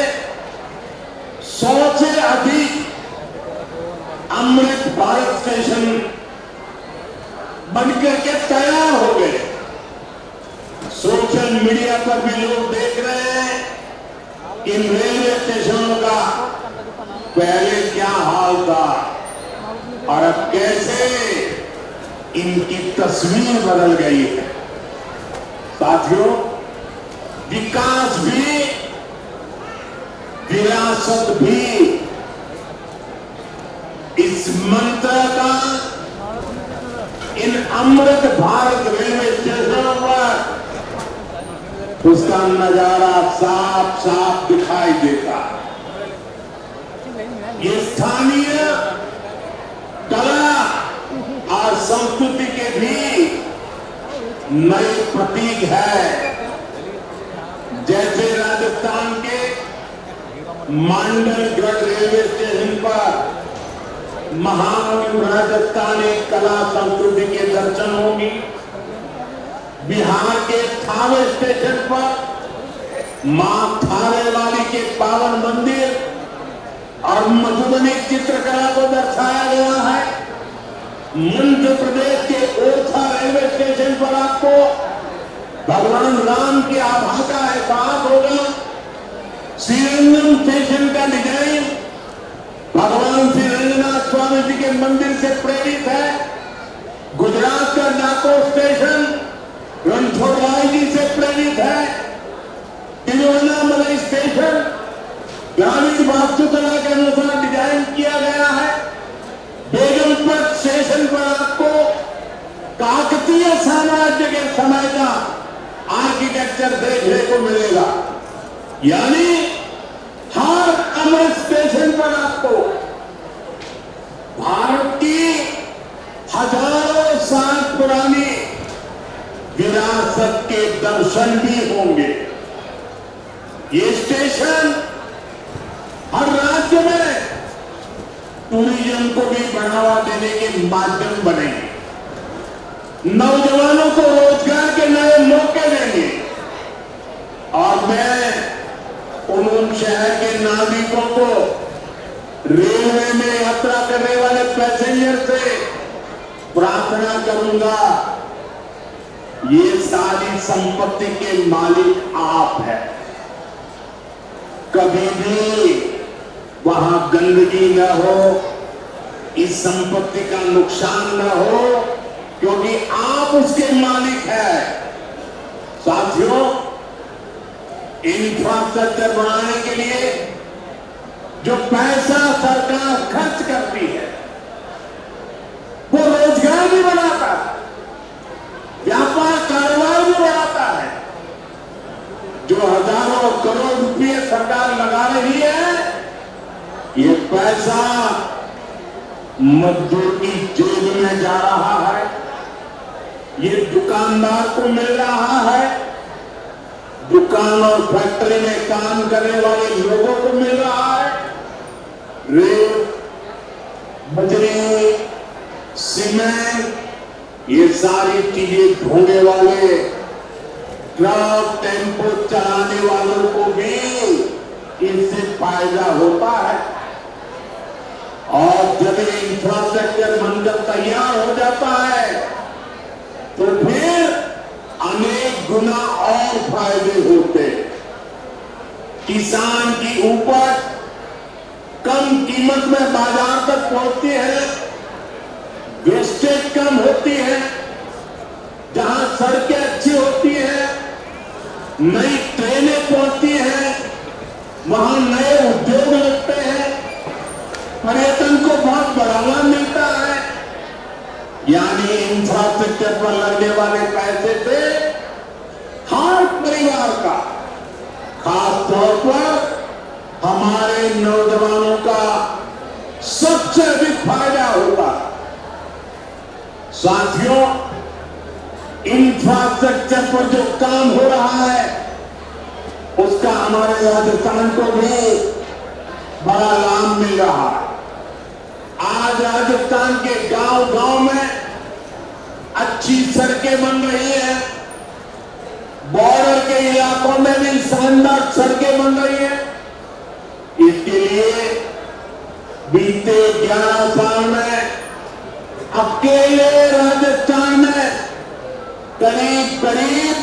100 से अधिक अमृत भारत स्टेशन बनकर के तैयार हो गए। सोशल मीडिया पर भी लोग देख रहे हैं इन रेलवे स्टेशनों का पहले क्या हाल था और अब कैसे इनकी तस्वीर बदल गई है। साथियों, विकास भी विरासत भी इस मंत्र का इन अमृत भारत रेलवे स्टेशनों पर उसका नजारा साफ साफ दिखाई देता है। ये स्थानीय कला और संस्कृति के भी नए प्रतीक है। जैसे राजस्थान के मांडलगढ़ रेलवे स्टेशन पर महान राजस्थानी कला संस्कृति के दर्शन होंगे। बिहार के थावे स्टेशन पर मां थारे वाली के पावन मंदिर और मधुबनी चित्रकला को दर्शाया गया है। मध्य प्रदेश के ओरछा रेलवे स्टेशन पर आपको भगवान राम के आभा का एहसास होगा। श्रीरंगम स्टेशन का डिजाइन भगवान श्री रंगनाथ स्वामी जी के मंदिर से प्रेरित है। गुजरात का नागौर स्टेशन रणछोड़राय जी से प्रेरित है। तिरुवन्नामलई स्टेशन ग्रामीण वास्तुकला के अनुसार डिजाइन किया गया है। बेगमपत स्टेशन पर आपको काकतीय साम्राज्य के समय का आर्किटेक्चर देखने को मिलेगा। यानी हर अमृत स्टेशन पर आपको भारत की हजारों साल पुरानी विरासत के दर्शन भी होंगे। ये स्टेशन हर राज्य में टूरिज्म को भी बढ़ावा देने के माध्यम बनेंगे। नौजवानों को रोजगार के नए मौके देंगे और मैं उन शहर के नागरिकों को रेलवे में यात्रा करने वाले पैसेंजर से प्रार्थना करूंगा, ये सारी संपत्ति के मालिक आप हैं। कभी भी वहां गंदगी न हो, इस संपत्ति का नुकसान न हो, क्योंकि आप उसके मालिक हैं। साथियों, इंफ्रास्ट्रक्चर बनाने के लिए जो पैसा सरकार खर्च करती है वो रोजगार भी बनाता है, व्यापार कारोबार भी बढ़ाता है। जो हजारों करोड़ रुपए सरकार लगा रही है, ये पैसा मजदूर की जेब में जा रहा है, ये दुकानदार को मिल रहा है, दुकान और फैक्ट्री में काम करने वाले लोगों को मिल रहा है। रेत, बजरी, सीमेंट, ये सारी चीजें ढोने वाले ट्रक टेम्पो चलाने वालों को भी इससे फायदा होता है। और जब इंफ्रास्ट्रक्चर बनकर तैयार हो जाता है तो फिर अनेक गुना और फायदे होते। किसान की उपज कम कीमत में बाजार तक पहुंचती है, वेस्टेज कम होती है, जहां सड़कें अच्छी होती हैं, नई ट्रेनें पहुंचती हैं, वहां नए उद्योग लगते हैं, पर्यटन को बहुत बढ़ावा मिलता है। यानी इंफ्रास्ट्रक्चर इंफ्रास्ट्रक्चर पर लगने वाले पैसे से हर परिवार का, खास तौर पर हमारे नौजवानों का सबसे अधिक फायदा होगा। साथियों, इंफ्रास्ट्रक्चर पर जो काम हो रहा है उसका हमारे राजस्थान को भी बड़ा लाभ मिल रहा है। आज राजस्थान के गांव-गांव में अच्छी सड़कें बन रही हैं, बॉर्डर के इलाकों में भी शानदार सड़कें बन रही हैं। इसके लिए बीते 11 साल में अकेले राजस्थान में करीब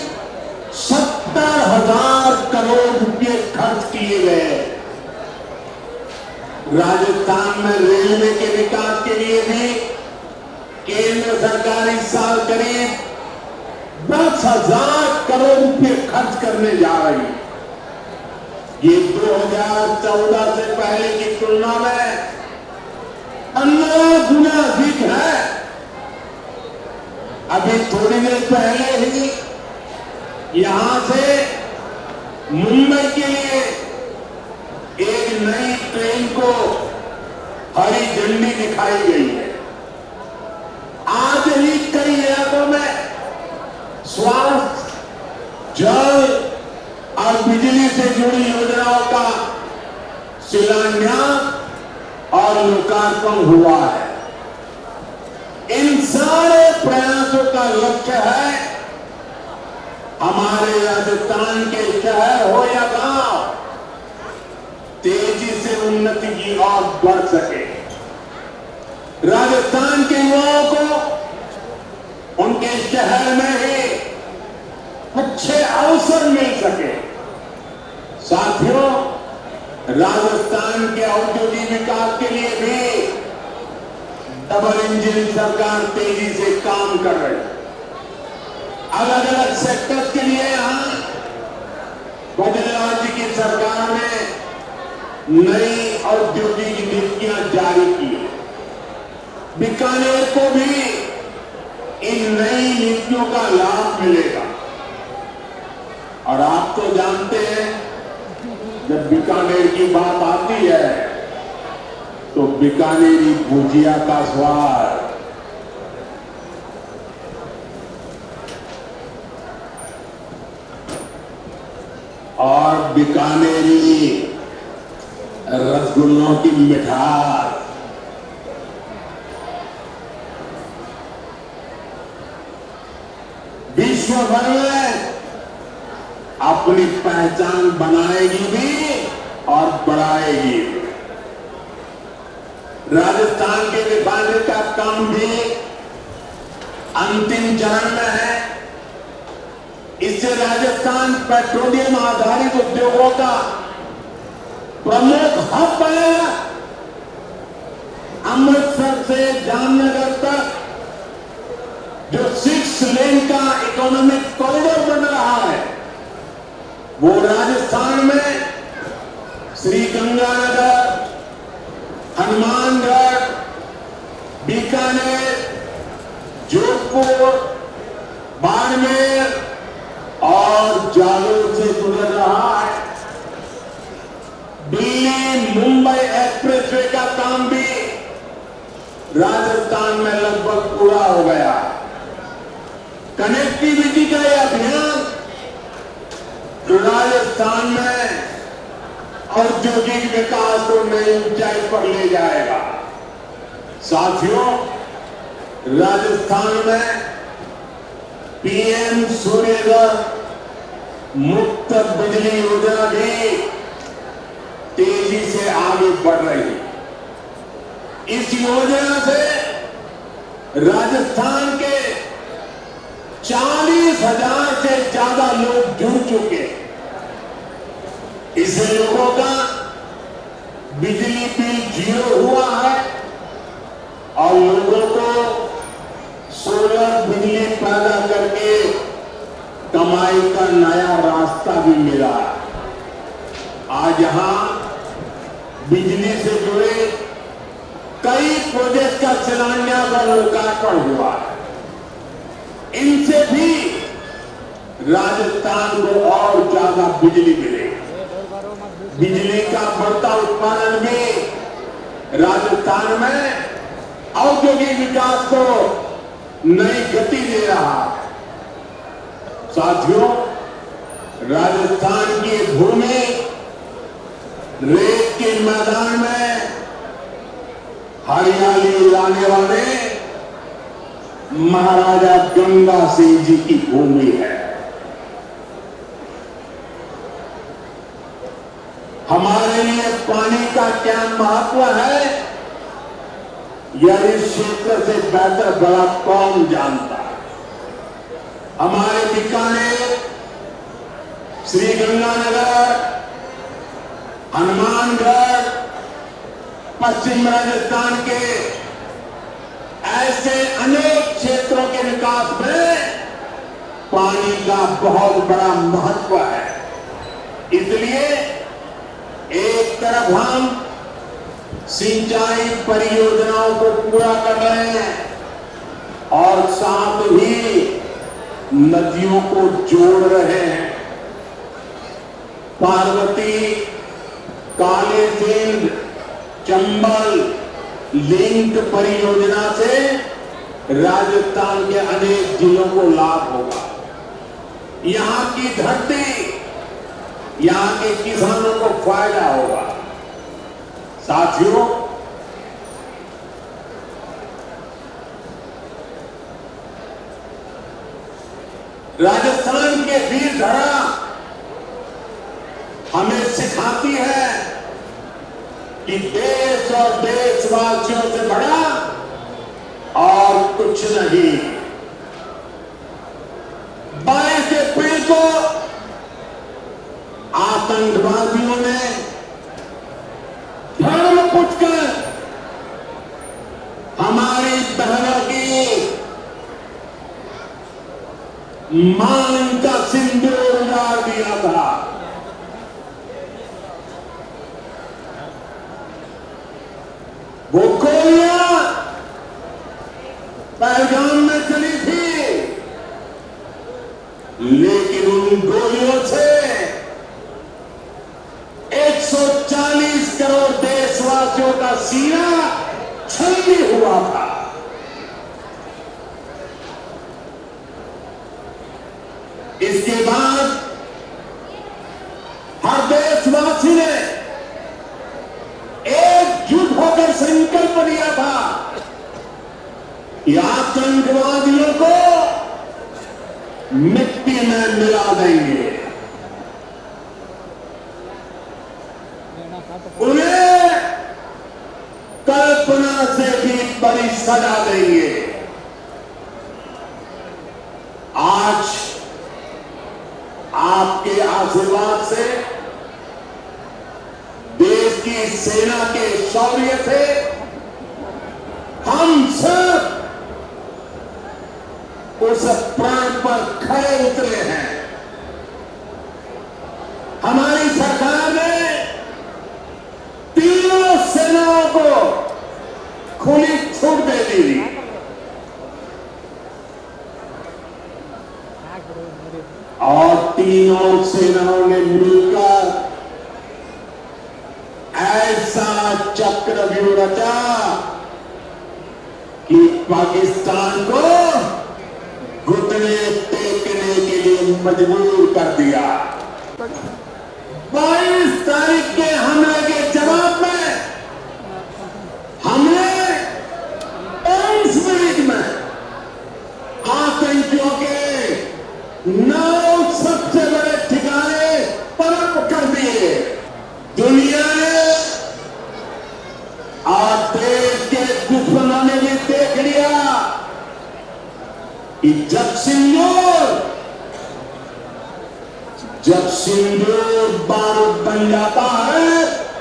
70,000 करोड़ रुपए खर्च किए गए। राजस्थान में रेलवे के विकास के लिए भी केंद्र सरकार इस साल करीब 10,000 करोड़ रुपए खर्च करने जा रही है। ये 2014 से पहले की तुलना में 15 गुना अधिक है। अभी थोड़ी देर पहले ही यहां से मुंबई के लिए एक नई ट्रेन को हरी झंडी दिखाई गई है। आज ही कई इलाकों में स्वास्थ्य, जल और बिजली से जुड़ी योजनाओं का शिलान्यास और लोकार्पण हुआ है। इन सारे प्रयासों का लक्ष्य है हमारे राजस्थान के शहर हो या गांव तेजी से उन्नति की ओर बढ़ सके। राजस्थान के युवाओं को उनके शहर में ही अच्छे अवसर मिल सके। साथियों, राजस्थान के औद्योगिक विकास के लिए भी डबल इंजन सरकार तेजी से काम कर रही है। अलग अलग सेक्टर के लिए यहां बजरंग जी की सरकार ने नई औद्योगिक नीतियां जारी की है। बीकानेर को भी इन नई नीतियों का लाभ मिलेगा। और आप तो जानते हैं, जब बीकानेर की बात आती है तो बीकानेरी भुजिया का स्वाद और बीकानेरी रसगुल्लों की मिठास विश्व भर में अपनी पहचान बनाएगी भी और बढ़ाएगी भी। राजस्थान के रिफाइनरी का काम भी अंतिम चरण में है। इससे राजस्थान पेट्रोलियम आधारित उद्योगों का प्रमुख हब बनेगा। अमृतसर से जामनगर तक जो 6 लेन का इकोनॉमिक कॉरिडोर बन रहा है वो राजस्थान में श्रीगंगानगर, हनुमानगढ़, बीकानेर, जोधपुर, बाड़मेर और जालोर से गुजर रहा है। दिल्ली मुंबई एक्सप्रेसवे का काम भी राजस्थान में लगभग पूरा हो गया। कनेक्टिविटी का यह अभियान राजस्थान में औद्योगिक विकास को नई ऊंचाई पर ले जाएगा। साथियों, राजस्थान में पीएम सूर्यघर मुफ्त बिजली योजना भी तेजी से आगे बढ़ रही है। इस योजना से राजस्थान के 40,000 से ज्यादा लोग जुड़ चुके हैं। इससे लोगों का बिजली बिल 0 हुआ है और लोगों को सोलर बिजली पैदा करके कमाई का नया रास्ता भी मिला है। आज यहां बिजली से जुड़े कई प्रोजेक्ट का शिलान्यास और लोकार्पण हुआ है। इनसे भी राजस्थान को और ज्यादा बिजली मिले। बिजली का बढ़ता उत्पादन भी राजस्थान में औद्योगिक विकास को नई गति दे रहा है। साथियों, राजस्थान की भूमि रेत के मैदान में हरियाली लाने वाले महाराजा गंगा सिंह जी की भूमि है। हमारे लिए पानी का क्या महत्व है, यह इस क्षेत्र से बेहतर बड़ा कौन जानता है। हमारे बीकानेर, श्रीगंगानगर, हनुमानगढ़, पश्चिम राजस्थान के ऐसे अनेक क्षेत्रों के विकास में पानी का बहुत बड़ा महत्व है। इसलिए एक तरफ हम सिंचाई परियोजनाओं को पूरा कर रहे हैं और साथ ही नदियों को जोड़ रहे हैं। पार्वती, काले सिंध, चंबल लिंक परियोजना से राजस्थान के अनेक जिलों को लाभ होगा। यहां की धरती, यहां के किसानों को फायदा होगा। साथियों, राजस्थान के वीर धरा हमें सिखाती है कि देश और देशवासियों से बड़ा और कुछ नहीं। 22 अप्रैल को आतंकवादियों ने धर्म पुटकर हमारी बहनों की मांग का सिंदूर उड़ा दिया था। वो गोलियां पहलगाम में चली थी, लेकिन उन गोलियों से 140 करोड़ देशवासियों का सीना छलनी हुआ था। इसके बाद हर देशवासी ने एकजुट होकर संकल्प लिया था कि आतंकवादियों को मिट्टी में मिला देंगे, उन्हें कल्पना से भी बड़ी सजा देंगे। आज आपके आशीर्वाद से, देश की सेना के शौर्य से हम सब उस प्राण पर खड़े उतरे हैं। हमारी सरकार ने तीनों सेनाओं को खुली छूट दे दी। और तीनों सेनाओं ने मिलकर ऐसा चक्रव्यूह रचा कि पाकिस्तान को घुटने टेकने के लिए मजबूर कर दिया। 22 तारीख के हमले के जवाब में हमने 5 मिनट में आतंकियों के 9 सबसे बड़े ठिकाने पलट कर दिए। दुनिया ने और देश के दुश्मनों ने भी देख लिया कि जब सिंदूर बारूद बन जाता है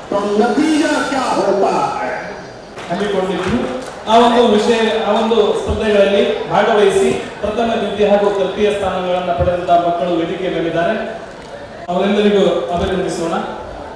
तो नतीजा क्या होता है। ಹಮ್ಮಿಕೊಂಡಿದ್ದು ಆ ಒಂದು ವಿಷಯ ಆ ಒಂದು ಸ್ಪರ್ಧೆಗಳಲ್ಲಿ ಭಾಗವಹಿಸಿ ಪ್ರಥಮ ದ್ವಿತೀಯ ಹಾಗೂ ತೃತೀಯ ಸ್ಥಾನಗಳನ್ನು ಪಡೆದಂತಹ ಮಕ್ಕಳು ವೇದಿಕೆ ಮೇಲಿದ್ದಾರೆ. ಅವರೆಲ್ಲರಿಗೂ ಅಭಿನಂದಿಸೋಣ.